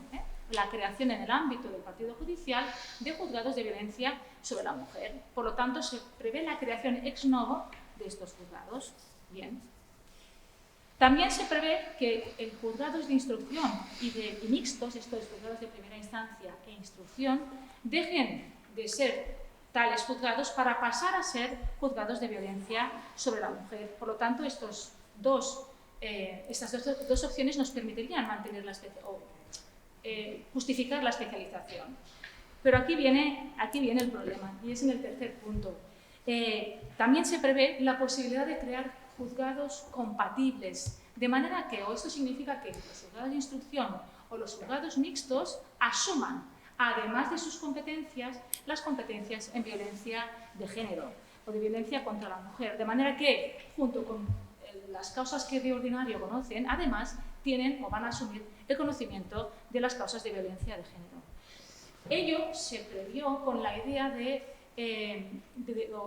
la creación en el ámbito del partido judicial de juzgados de violencia sobre la mujer. Por lo tanto, se prevé la creación ex novo de estos juzgados. Bien. También se prevé que en juzgados de instrucción y mixtos, estos juzgados de primera instancia e instrucción, dejen de ser tales juzgados para pasar a ser juzgados de violencia sobre la mujer. Por lo tanto, estas dos opciones nos permitirían mantener justificar la especialización. Pero aquí viene el problema, y es en el tercer punto. También se prevé la posibilidad de crear juzgados compatibles, de manera que, o esto significa que los juzgados de instrucción o los juzgados mixtos asuman, además de sus competencias, las competencias en violencia de género o de violencia contra la mujer, de manera que, junto con las causas que de ordinario conocen, además tienen o van a asumir el conocimiento de las causas de violencia de género. Ello se previó con la idea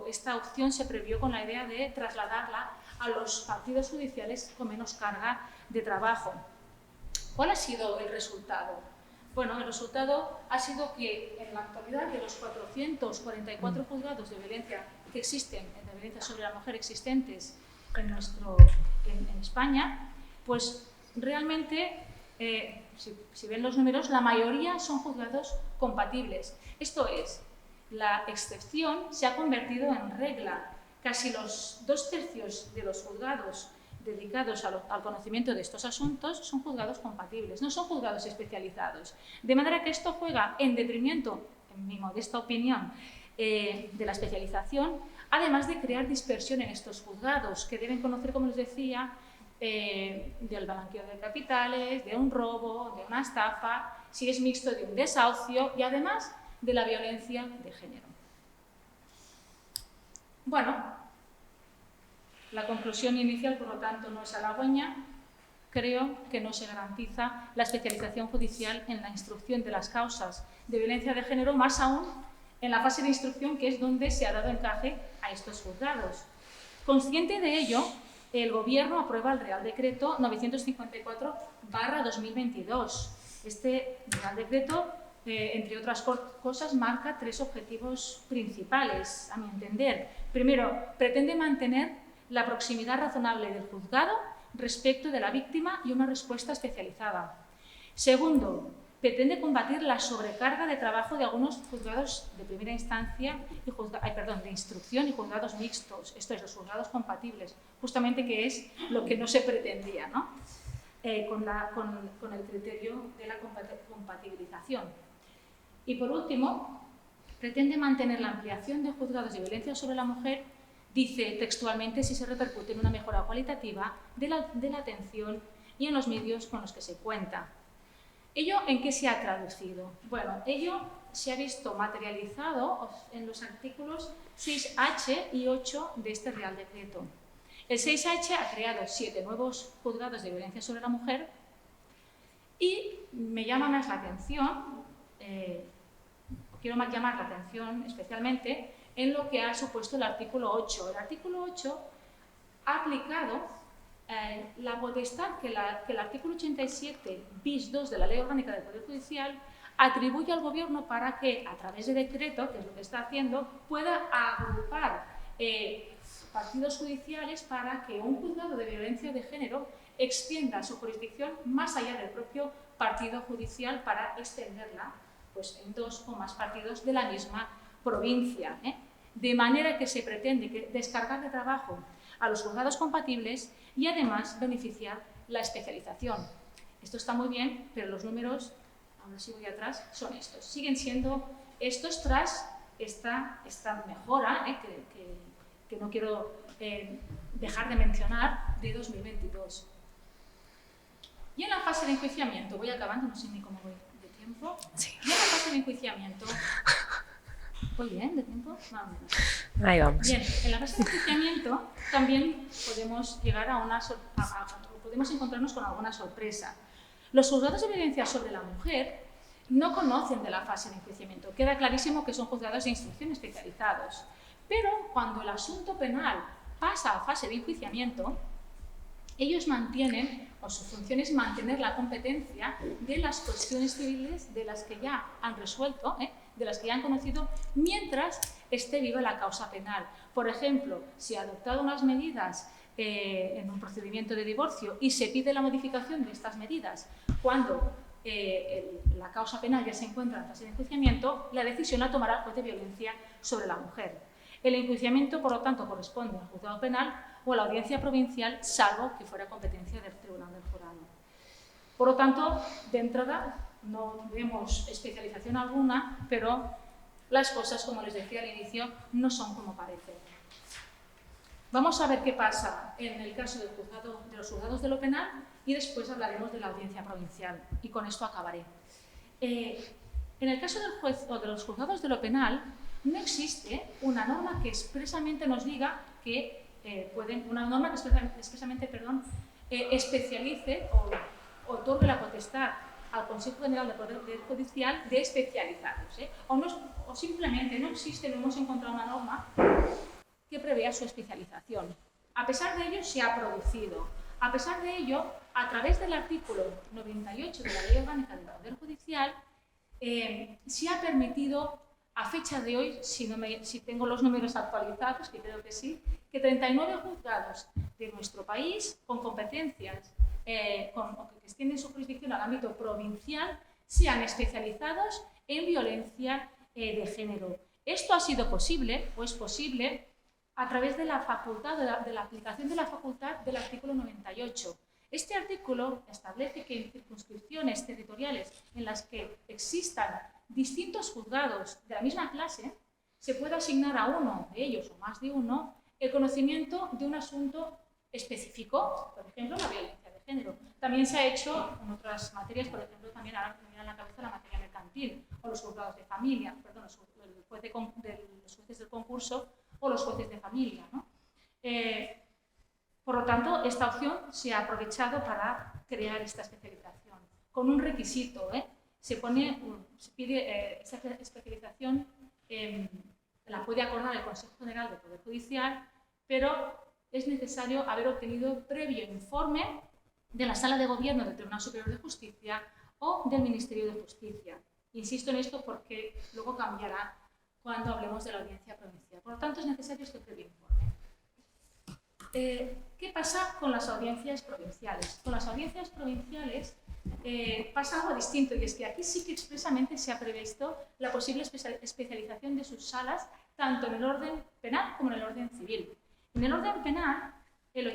esta opción se previó con la idea de trasladarla a los partidos judiciales con menos carga de trabajo. ¿Cuál ha sido el resultado? Bueno, el resultado ha sido que en la actualidad de los 444 juzgados de violencia que existen, de violencia sobre la mujer existentes en España, pues realmente, si ven los números, la mayoría son juzgados compatibles. Esto es, la excepción se ha convertido en regla. Casi los 2/3 de los juzgados dedicados al conocimiento de estos asuntos son juzgados compatibles, no son juzgados especializados. De manera que esto juega en detrimento, en mi modesta opinión, de la especialización, además de crear dispersión en estos juzgados, que deben conocer, como les decía, del blanqueo de capitales, de un robo, de una estafa, si es mixto, de un desahucio y además de la violencia de género. Bueno, la conclusión inicial, por lo tanto, no es halagüeña. Creo que no se garantiza la especialización judicial en la instrucción de las causas de violencia de género, más aún en la fase de instrucción, que es donde se ha dado encaje a estos juzgados. Consciente de ello, el Gobierno aprueba el Real Decreto 954/2022. Este Real Decreto entre otras cosas, marca 3 objetivos principales, a mi entender. Primero, pretende mantener la proximidad razonable del juzgado respecto de la víctima y una respuesta especializada. Segundo, pretende combatir la sobrecarga de trabajo de algunos juzgados de primera instancia, de instrucción y juzgados mixtos, esto es, los juzgados compatibles, justamente que es lo que no se pretendía, ¿no? Con el criterio de la compatibilización. Y por último, pretende mantener la ampliación de juzgados de violencia sobre la mujer, dice textualmente, si se repercute en una mejora cualitativa de la atención y en los medios con los que se cuenta. ¿Ello en qué se ha traducido? Bueno, ello se ha visto materializado en los artículos 6H y 8 de este Real Decreto. El 6H ha creado 7 nuevos juzgados de violencia sobre la mujer y me llama más la atención, quiero llamar la atención especialmente en lo que ha supuesto el artículo 8. El artículo 8 ha aplicado la potestad que el artículo 87 bis 2 de la Ley Orgánica del Poder Judicial atribuye al Gobierno para que, a través de decreto, que es lo que está haciendo, pueda agrupar partidos judiciales para que un juzgado de violencia de género extienda su jurisdicción más allá del propio partido judicial para extenderla pues, en 2 o más partidos de la misma provincia. De manera que se pretende descargar de trabajo a los juzgados compatibles y además beneficiar la especialización. Esto está muy bien, pero los números, ahora sí voy atrás, son estos. Siguen siendo estos tras esta mejora, que no quiero dejar de mencionar, de 2022. Y en la fase de enjuiciamiento, voy acabando, no sé ni cómo voy de tiempo. Sí. Y en la fase de enjuiciamiento... ¿Voy bien de tiempo? Más o menos. Ahí vamos. Bien, en la fase de enjuiciamiento también podemos llegar podemos encontrarnos con alguna sorpresa. Los juzgados de violencia sobre la mujer no conocen de la fase de enjuiciamiento. Queda clarísimo que son juzgados de instrucción especializados. Pero cuando el asunto penal pasa a fase de enjuiciamiento, ellos mantienen, o su función es mantener la competencia de las cuestiones civiles de las que ya han resuelto, de las que ya han conocido, mientras esté viva la causa penal. Por ejemplo, si ha adoptado unas medidas en un procedimiento de divorcio y se pide la modificación de estas medidas cuando la causa penal ya se encuentra en fase de enjuiciamiento, la decisión la tomará el juez de violencia sobre la mujer. El enjuiciamiento, por lo tanto, corresponde al juzgado penal o a la audiencia provincial, salvo que fuera competencia del Tribunal del Jurado. Por lo tanto, de entrada, no vemos especialización alguna, pero las cosas, como les decía al inicio, no son como parecen. Vamos a ver qué pasa en el caso de los juzgados de lo penal y después hablaremos de la audiencia provincial, y con esto acabaré. En el caso del juez o de los juzgados de lo penal, no existe una norma que expresamente nos diga que especialice o otorgue la potestad al Consejo General del Poder Judicial de especializados. O simplemente no existe, no hemos encontrado una norma que prevea su especialización. A pesar de ello, se ha producido. A pesar de ello, a través del artículo 98 de la Ley Orgánica del Poder Judicial, se ha permitido, a fecha de hoy, si tengo los números actualizados, que creo que sí, que 39 juzgados de nuestro país, con competencias que extienden su jurisdicción al ámbito provincial, sean especializados en violencia de género. Esto ha sido posible, o es posible, a través de la facultad, de la aplicación de la facultad del artículo 98. Este artículo establece que en circunscripciones territoriales en las que existan distintos juzgados de la misma clase, se puede asignar a uno de ellos o más de uno el conocimiento de un asunto específico, por ejemplo, la violencia de género. También se ha hecho en otras materias, por ejemplo, también ahora me viene a la cabeza la materia mercantil o los juzgados de familia, perdón, los jueces del concurso o los jueces de familia, ¿no? Por lo tanto, esta opción se ha aprovechado para crear esta especialización, con un requisito, se pide esta especialización, la puede acordar el Consejo General del Poder Judicial, pero es necesario haber obtenido previo informe de la Sala de Gobierno del Tribunal Superior de Justicia o del Ministerio de Justicia. Insisto en esto porque luego cambiará cuando hablemos de la audiencia provincial. Por lo tanto, es necesario este previo informe. ¿Qué pasa con las audiencias provinciales? Con las audiencias provinciales pasa algo distinto, y es que aquí sí que expresamente se ha previsto la posible especialización de sus salas tanto en el orden penal como en el orden civil. En el orden penal, el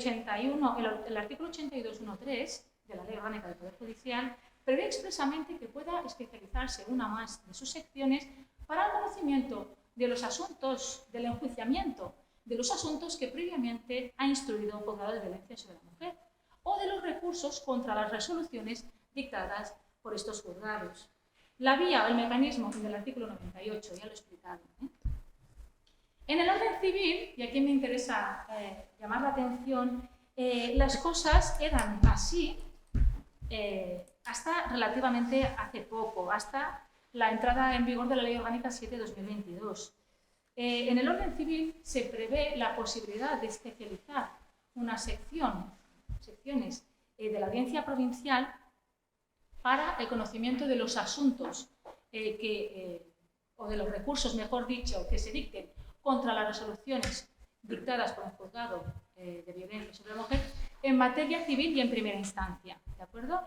artículo 82.1.3 de la Ley Orgánica del Poder Judicial prevé expresamente que pueda especializarse una más de sus secciones para el conocimiento de los asuntos del enjuiciamiento, de los asuntos que previamente ha instruido un juzgado de violencia sobre la mujer, o de los recursos contra las resoluciones dictadas por estos juzgados. La vía o el mecanismo del artículo 98, ya lo he explicado. En el orden civil, y aquí me interesa llamar la atención, las cosas eran así hasta relativamente hace poco, hasta la entrada en vigor de la Ley Orgánica 7/2022. En el orden civil se prevé la posibilidad de especializar una secciones de la audiencia provincial para el conocimiento de los asuntos o de los recursos, mejor dicho, que se dicten contra las resoluciones dictadas por un juzgado de violencia sobre la mujer en materia civil y en primera instancia, ¿de acuerdo?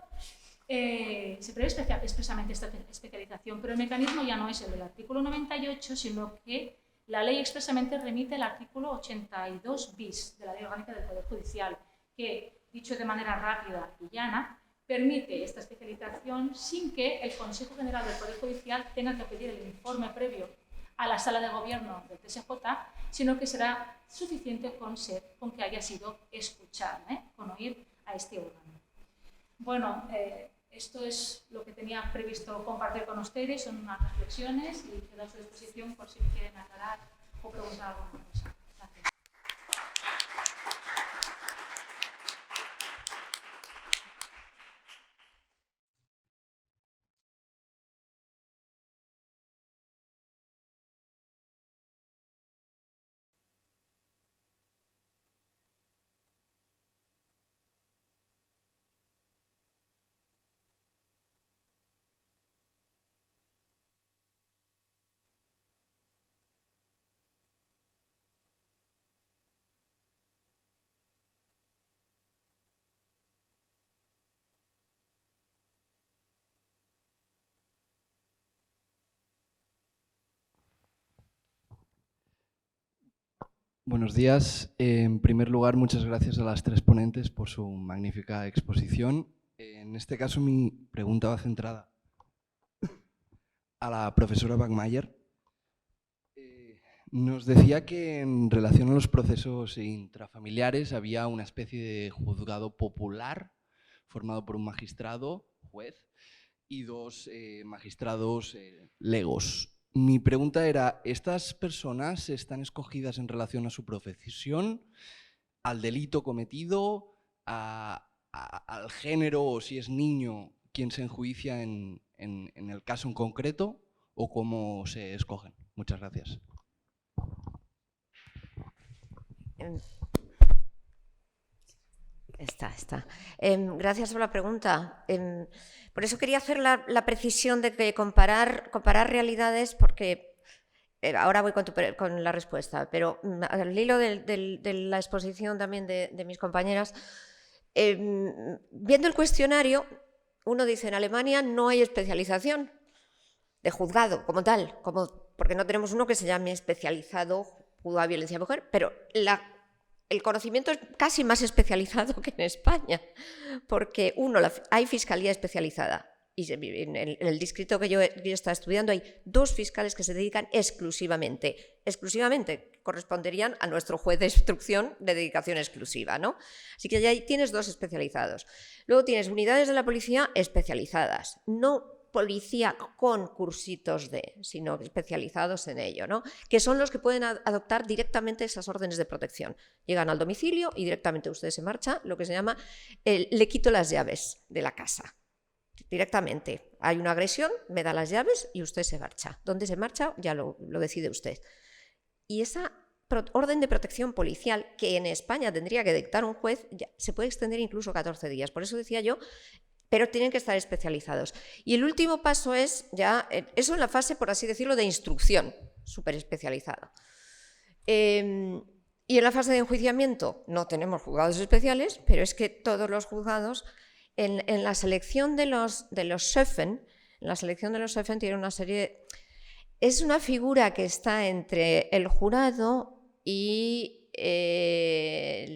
Se prevé expresamente esta especialización, pero el mecanismo ya no es el del artículo 98, sino que la ley expresamente remite al artículo 82 bis de la Ley Orgánica del Poder Judicial, que, dicho de manera rápida y llana, permite esta especialización sin que el Consejo General del Poder Judicial tenga que pedir el informe previo a la Sala de Gobierno del TSJ, sino que será suficiente con que haya sido escuchado, con oír a este órgano. Bueno, esto es lo que tenía previsto compartir con ustedes, son unas reflexiones y quedo a su disposición por si me quieren aclarar o preguntar alguna cosa. Gracias. Buenos días. En primer lugar, muchas gracias a las tres ponentes por su magnífica exposición. En este caso, mi pregunta va centrada a la profesora Backmayer. Nos decía que en relación a los procesos intrafamiliares había una especie de juzgado popular formado por un magistrado, juez, y dos magistrados legos. Mi pregunta era, ¿estas personas están escogidas en relación a su profesión, al delito cometido, al género o si es niño quien se enjuicia en el caso en concreto o cómo se escogen? Muchas gracias. Está. Gracias por la pregunta. Por eso quería hacer la precisión de que comparar realidades, porque ahora voy con la respuesta, pero al hilo de la exposición también de mis compañeras, viendo el cuestionario, uno dice, en Alemania no hay especialización de juzgado como tal, porque no tenemos uno que se llame especializado juzgado de violencia de mujer, pero el conocimiento es casi más especializado que en España, porque hay fiscalía especializada. Y en el distrito que yo estaba estudiando hay 2 fiscales que se dedican exclusivamente, corresponderían a nuestro juez de instrucción de dedicación exclusiva, ¿no? Así que ya ahí tienes 2 especializados. Luego tienes unidades de la policía especializadas, no policía con cursitos sino especializados en ello, ¿no? Que son los que pueden adoptar directamente esas órdenes de protección. Llegan al domicilio y directamente usted se marcha, lo que se llama, le quito las llaves de la casa. Directamente. Hay una agresión, me da las llaves y usted se marcha. ¿Dónde se marcha? Ya lo decide usted. Y esa orden de protección policial, que en España tendría que dictar un juez, se puede extender incluso 14 días. Por eso decía yo, pero tienen que estar especializados. Y el último paso es ya, eso en la fase, por así decirlo, de instrucción, súper especializado. Y en la fase de enjuiciamiento no tenemos juzgados especiales, pero es que todos los juzgados, en la selección de los Schöffen, tiene una serie... Es una figura que está entre el jurado y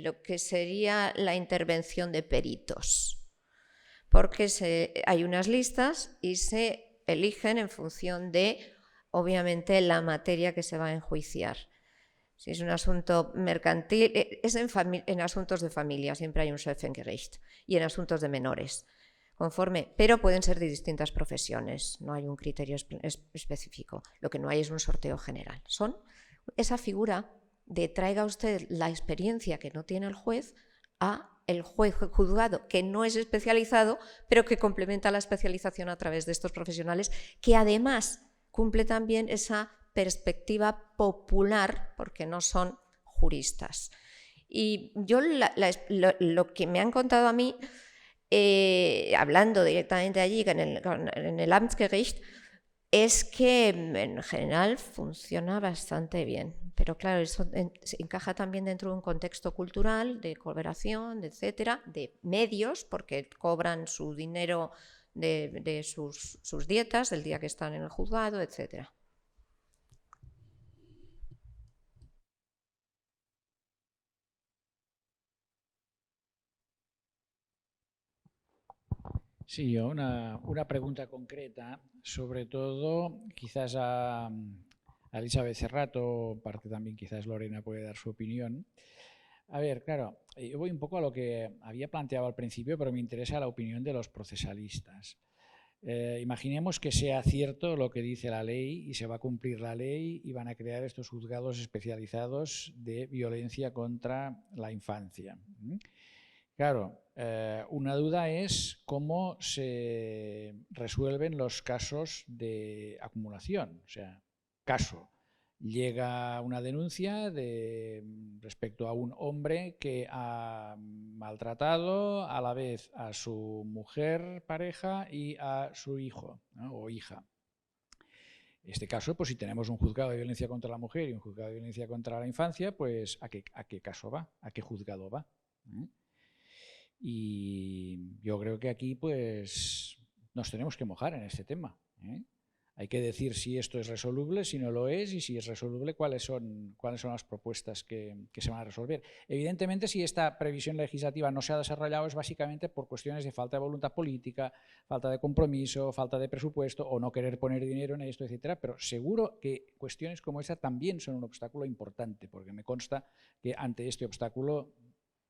lo que sería la intervención de peritos. Porque hay unas listas y se eligen en función de, obviamente, la materia que se va a enjuiciar. Si es un asunto mercantil, es en asuntos de familia, siempre hay un Schöffengericht, y en asuntos de menores, pero pueden ser de distintas profesiones, no hay un criterio específico, lo que no hay es un sorteo general. Son esa figura de traiga usted la experiencia que no tiene el juez a el juez juzgado, que no es especializado, pero que complementa la especialización a través de estos profesionales, que además cumple también esa perspectiva popular, porque no son juristas. Y yo lo que me han contado a mí, hablando directamente allí en el Amtsgericht, es que en general funciona bastante bien, pero claro, eso encaja también dentro de un contexto cultural, de cooperación, etcétera, de medios, porque cobran su dinero de sus dietas del día que están en el juzgado, etcétera. Sí, yo una pregunta concreta, sobre todo quizás a Elizabeth Cerrato, parte también quizás Lorena puede dar su opinión. A ver, claro, yo voy un poco a lo que había planteado al principio, pero me interesa la opinión de los procesalistas. Imaginemos que sea cierto lo que dice la ley y se va a cumplir la ley y van a crear estos juzgados especializados de violencia contra la infancia. Claro, una duda es cómo se resuelven los casos de acumulación. O sea, llega una denuncia respecto a un hombre que ha maltratado a la vez a su mujer, pareja y a su hijo, ¿no? O hija. En este caso, pues si tenemos un juzgado de violencia contra la mujer y un juzgado de violencia contra la infancia, pues ¿a qué caso va? ¿A qué juzgado va? Y yo creo que aquí pues nos tenemos que mojar en este tema. Hay que decir si esto es resoluble, si no lo es, y si es resoluble, cuáles son las propuestas que se van a resolver. Evidentemente, si esta previsión legislativa no se ha desarrollado es básicamente por cuestiones de falta de voluntad política, falta de compromiso, falta de presupuesto o no querer poner dinero en esto, etcétera. Pero seguro que cuestiones como esa también son un obstáculo importante, porque me consta que ante este obstáculo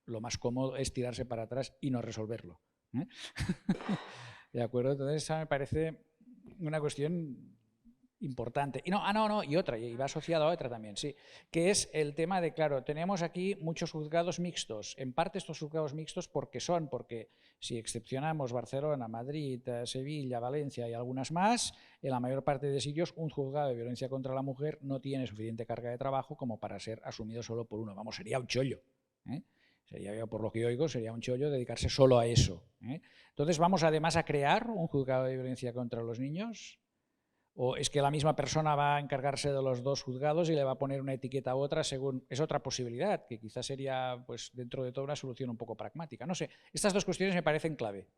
lo más cómodo es tirarse para atrás y no resolverlo. ¿De acuerdo? Entonces, esa me parece una cuestión importante. Y otra, y va asociado a otra también, sí, que es el tema de, claro, tenemos aquí muchos juzgados mixtos. En parte estos juzgados mixtos porque si excepcionamos Barcelona, Madrid, Sevilla, Valencia y algunas más, en la mayor parte de sitios un juzgado de violencia contra la mujer no tiene suficiente carga de trabajo como para ser asumido solo por uno. Vamos, sería un chollo. Por lo que oigo, sería un chollo dedicarse solo a eso. Entonces, ¿vamos además a crear un juzgado de violencia contra los niños? ¿O es que la misma persona va a encargarse de los dos juzgados y le va a poner una etiqueta a otra según... Es otra posibilidad, que quizás sería, pues, dentro de todo, una solución un poco pragmática. No sé, estas dos cuestiones me parecen clave.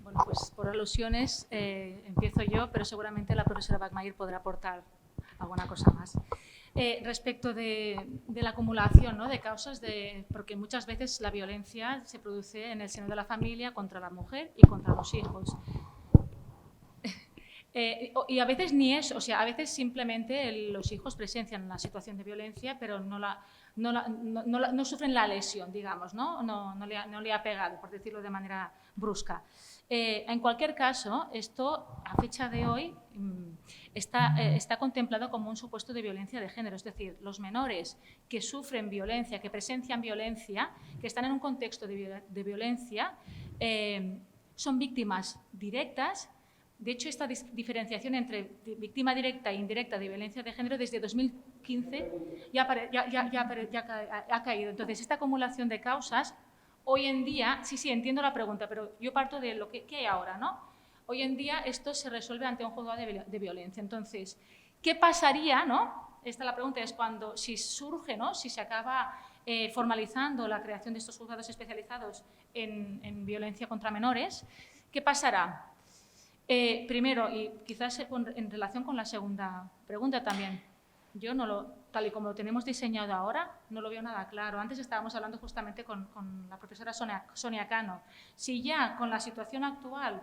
Bueno, pues por alusiones empiezo yo, pero seguramente la profesora Bachmeier podrá aportar alguna cosa más. Respecto de la acumulación, ¿no?, de causas, porque muchas veces la violencia se produce en el seno de la familia contra la mujer y contra los hijos. Y a veces ni eso, o sea, a veces simplemente los hijos presencian la situación de violencia, pero no sufren la lesión, digamos, ¿no? No le ha pegado, por decirlo de manera brusca. En cualquier caso, esto a fecha de hoy está contemplado como un supuesto de violencia de género, es decir, los menores que sufren violencia, que presencian violencia, que están en un contexto de violencia, son víctimas directas. De hecho, esta diferenciación entre víctima directa e indirecta de violencia de género desde 2015 ya ha caído. Entonces, esta acumulación de causas hoy en día, sí, entiendo la pregunta, pero yo parto de lo que hay ahora, ¿no? Hoy en día esto se resuelve ante un juzgado de violencia. Entonces, ¿qué pasaría, no? Esta la pregunta es cuando, si surge, ¿no? Si se acaba formalizando la creación de estos juzgados especializados en violencia contra menores, ¿qué pasará? Primero, y quizás en relación con la segunda pregunta también, yo tal y como lo tenemos diseñado ahora, no lo veo nada claro. Antes estábamos hablando justamente con la profesora Sonia Cano. Si ya con la situación actual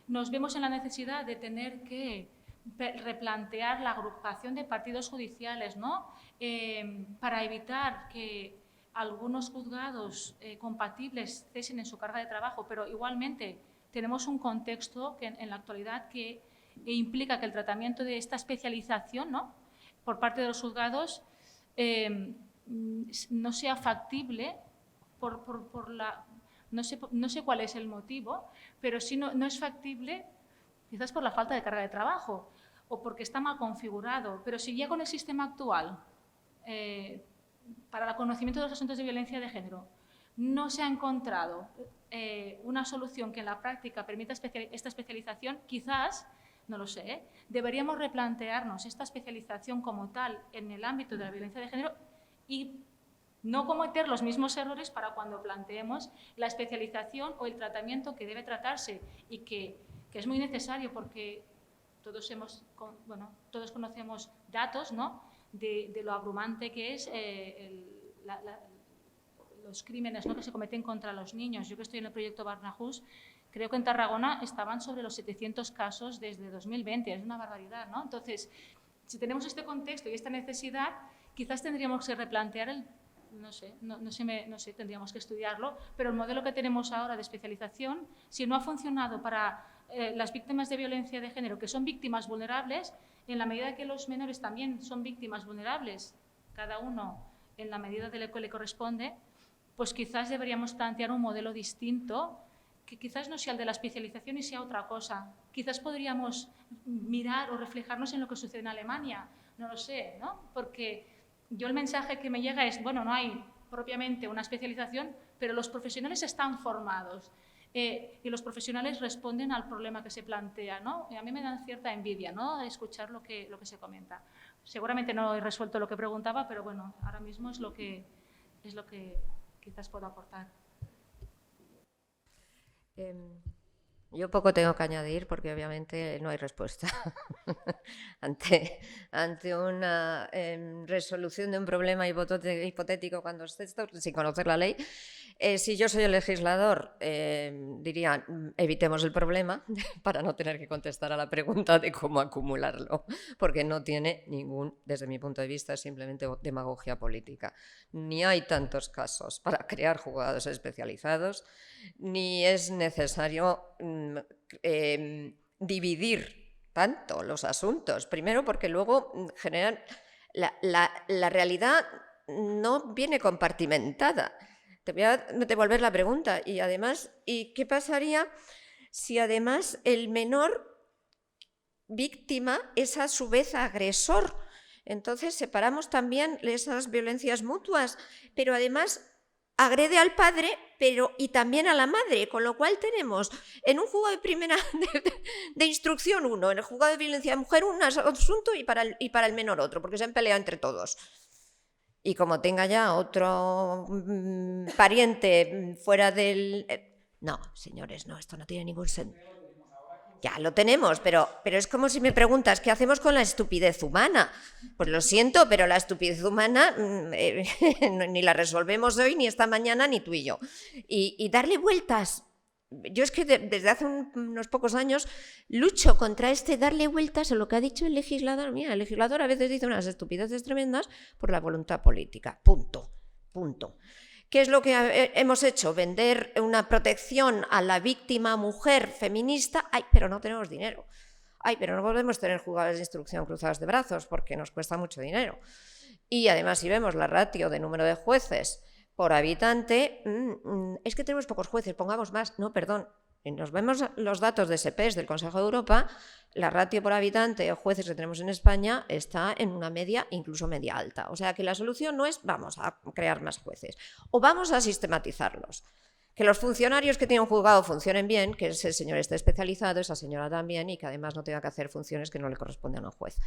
nos vemos en la necesidad de tener que replantear la agrupación de partidos judiciales, ¿no? Para evitar que algunos juzgados compatibles cesen en su carga de trabajo, pero igualmente tenemos un contexto que en la actualidad que implica que el tratamiento de esta especialización, ¿no? Por parte de los juzgados no sea factible no sé cuál es el motivo, pero sí no es factible quizás por la falta de carga de trabajo o porque está mal configurado. Pero si ya con el sistema actual para el conocimiento de los asuntos de violencia de género no se ha encontrado una solución que en la práctica permita esta especialización, quizás, no lo sé, deberíamos replantearnos esta especialización como tal en el ámbito de la violencia de género y no cometer los mismos errores para cuando planteemos la especialización o el tratamiento que debe tratarse y que es muy necesario porque todos conocemos datos, ¿no? de lo abrumante que es los crímenes, ¿no? que se cometen contra los niños. Yo que estoy en el proyecto Barnahus, creo que en Tarragona estaban sobre los 700 casos desde 2020, es una barbaridad, ¿no? Entonces, si tenemos este contexto y esta necesidad, quizás tendríamos que replantear no sé, tendríamos que estudiarlo, pero el modelo que tenemos ahora de especialización, si no ha funcionado para las víctimas de violencia de género, que son víctimas vulnerables, en la medida que los menores también son víctimas vulnerables, cada uno en la medida de lo que le corresponde, pues quizás deberíamos plantear un modelo distinto, que quizás no sea el de la especialización y sea otra cosa. Quizás podríamos mirar o reflejarnos en lo que sucede en Alemania, no lo sé, ¿no? Porque yo el mensaje que me llega es, bueno, no hay propiamente una especialización, pero los profesionales están formados y los profesionales responden al problema que se plantea, ¿no? Y a mí me dan cierta envidia, ¿no? Escuchar lo que se comenta. Seguramente no he resuelto lo que preguntaba, pero bueno, ahora mismo es lo que quizás puedo aportar. Yo poco tengo que añadir porque obviamente no hay respuesta ante una resolución de un problema hipotético cuando esté sin conocer la ley. Si yo soy el legislador, diría evitemos el problema para no tener que contestar a la pregunta de cómo acumularlo, porque no tiene desde mi punto de vista, es simplemente demagogia política. Ni hay tantos casos para crear juzgados especializados, ni es necesario dividir tanto los asuntos. Primero porque luego generan la realidad no viene compartimentada. Te voy a devolver la pregunta y además, ¿y qué pasaría si además el menor víctima es a su vez agresor? Entonces separamos también esas violencias mutuas, pero además agrede al padre y también a la madre, con lo cual tenemos en un juzgado de instrucción uno, en el juzgado de violencia de mujer un asunto y para el menor otro, porque se han peleado entre todos. Y como tenga ya otro pariente fuera del... No, señores, no, esto no tiene ningún sentido. Ya lo tenemos, pero es como si me preguntas, ¿qué hacemos con la estupidez humana? Pues lo siento, pero la estupidez humana ni la resolvemos hoy, ni esta mañana, ni tú y yo. Y darle vueltas. Yo es que desde hace unos pocos años lucho contra darle vueltas a lo que ha dicho el legislador. Mira, el legislador a veces dice unas estupideces tremendas por la voluntad política. Punto. ¿Qué es lo que hemos hecho? Vender una protección a la víctima mujer feminista. ¡Ay, pero no tenemos dinero! ¡Ay, pero no podemos tener juzgados de instrucción cruzados de brazos porque nos cuesta mucho dinero! Y además, si vemos la ratio de número de jueces por habitante, es que tenemos pocos jueces, pongamos más. No, perdón. Nos vemos los datos de SEPES del Consejo de Europa, la ratio por habitante de jueces que tenemos en España está en una media, incluso media alta. O sea que la solución no es vamos a crear más jueces o vamos a sistematizarlos, Que los funcionarios que tienen un juzgado funcionen bien, que ese señor esté especializado, esa señora también, y que además no tenga que hacer funciones que no le corresponden a un juez.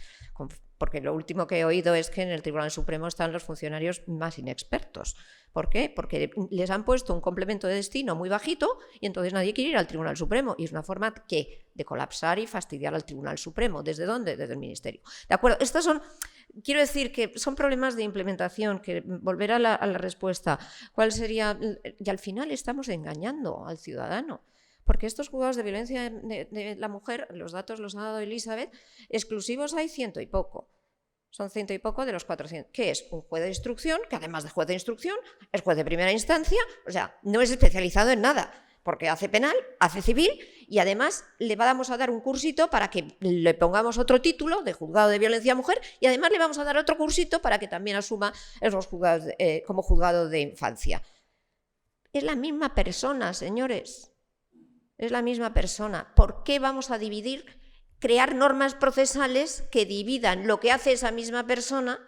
Porque lo último que he oído es que en el Tribunal Supremo están los funcionarios más inexpertos. ¿Por qué? Porque les han puesto un complemento de destino muy bajito y entonces nadie quiere ir al Tribunal Supremo. Y es una forma de colapsar y fastidiar al Tribunal Supremo. ¿Desde dónde? Desde el Ministerio. ¿De acuerdo? Estos son... Quiero decir que son problemas de implementación, que volver a la respuesta, ¿cuál sería? Y al final estamos engañando al ciudadano, porque estos juzgados de violencia de la mujer, los datos los ha dado Elizabeth, exclusivos hay 100 y poco. Son 100 y poco de los 400. ¿Qué es? Un juez de instrucción, que además de juez de instrucción, es juez de primera instancia, o sea, no es especializado en nada, porque hace penal, hace civil, y además le vamos a dar un cursito para que le pongamos otro título de juzgado de violencia a mujer, y además le vamos a dar otro cursito para que también asuma esos juzgados como juzgado de infancia. Es la misma persona, señores, es la misma persona. ¿Por qué vamos a crear normas procesales que dividan lo que hace esa misma persona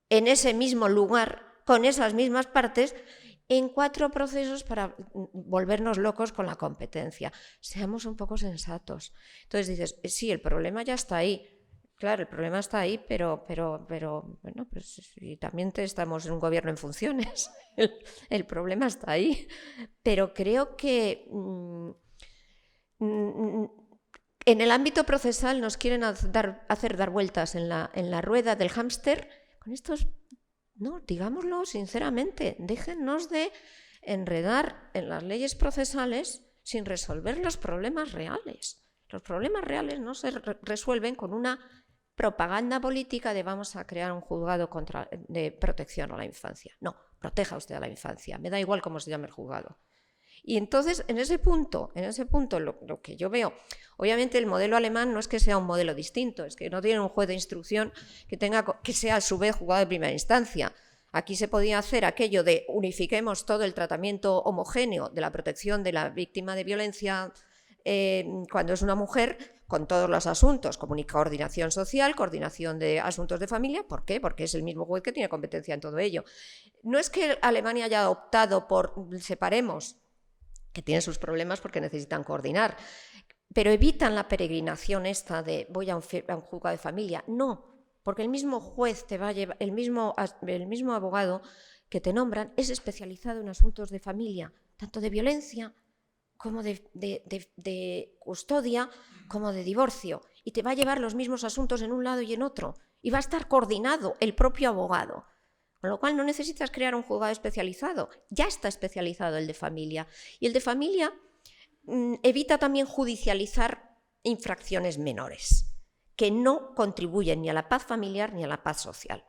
en ese mismo lugar, con esas mismas partes, en 4 procesos para volvernos locos con la competencia? Seamos un poco sensatos. Entonces dices, sí, el problema ya está ahí. Claro, el problema está ahí, pero bueno, pues si también estamos en un gobierno en funciones, el problema está ahí. Pero creo que en el ámbito procesal nos quieren hacer dar vueltas en la rueda del hámster con estos... No, digámoslo sinceramente, déjennos de enredar en las leyes procesales sin resolver los problemas reales. Los problemas reales no se resuelven con una propaganda política de vamos a crear un juzgado de protección a la infancia. No, proteja usted a la infancia, me da igual cómo se llame el juzgado. Y entonces, en ese punto lo que yo veo, obviamente el modelo alemán no es que sea un modelo distinto, es que no tiene un juez de instrucción que sea a su vez juzgado de primera instancia. Aquí se podía hacer aquello de unifiquemos todo el tratamiento homogéneo de la protección de la víctima de violencia cuando es una mujer, con todos los asuntos, coordinación social, coordinación de asuntos de familia. ¿Por qué? Porque es el mismo juez que tiene competencia en todo ello. No es que Alemania haya optado por separemos, que tienen sus problemas porque necesitan coordinar, pero evitan la peregrinación esta de voy a un juzgado de familia. No, porque el mismo juez te va a llevar, el mismo abogado que te nombran es especializado en asuntos de familia, tanto de violencia como de custodia, como de divorcio, y te va a llevar los mismos asuntos en un lado y en otro, y va a estar coordinado el propio abogado. Con lo cual no necesitas crear un juzgado especializado, ya está especializado el de familia. Y el de familia evita también judicializar infracciones menores, que no contribuyen ni a la paz familiar ni a la paz social,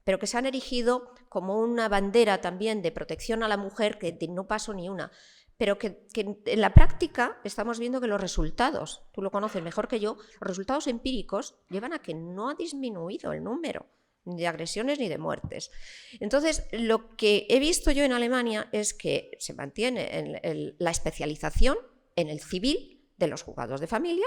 pero que se han erigido como una bandera también de protección a la mujer, que no pasó ni una, pero que en la práctica estamos viendo que los resultados, tú lo conoces mejor que yo, los resultados empíricos llevan a que no ha disminuido el número ni de agresiones ni de muertes. Entonces, lo que he visto yo en Alemania es que se mantiene la especialización en el civil de los juzgados de familia,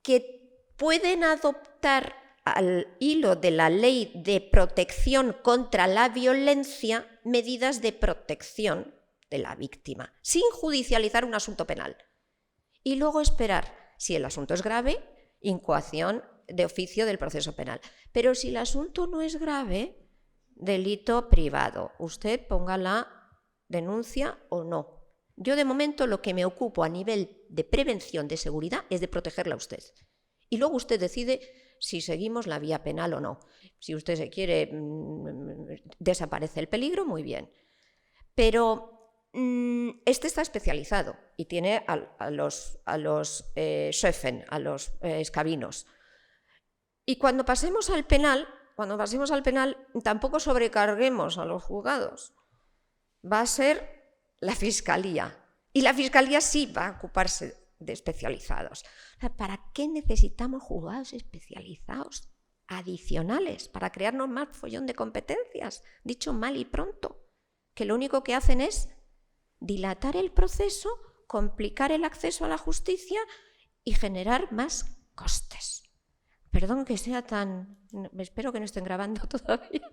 que pueden adoptar al hilo de la ley de protección contra la violencia medidas de protección de la víctima, sin judicializar un asunto penal. Y luego esperar, si el asunto es grave, incoación de oficio del proceso penal. Pero si el asunto no es grave, delito privado. Usted ponga la denuncia o no. Yo de momento lo que me ocupo a nivel de prevención de seguridad es de protegerla a usted. Y luego usted decide si seguimos la vía penal o no. Si usted se quiere, desaparece el peligro, muy bien. Pero este está especializado y tiene a los Schöffen, a los escabinos. Y cuando pasemos al penal, tampoco sobrecarguemos a los juzgados. Va a ser la Fiscalía. Y la Fiscalía sí va a ocuparse de especializados. O sea, ¿para qué necesitamos juzgados especializados adicionales? Para crearnos más follón de competencias, dicho mal y pronto, que lo único que hacen es dilatar el proceso, complicar el acceso a la justicia y generar más costes. Perdón que sea tan... Espero que no estén grabando todavía,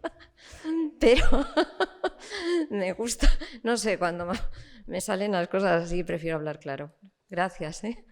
pero me gusta, no sé, cuando me salen las cosas así prefiero hablar claro. Gracias, ¿eh?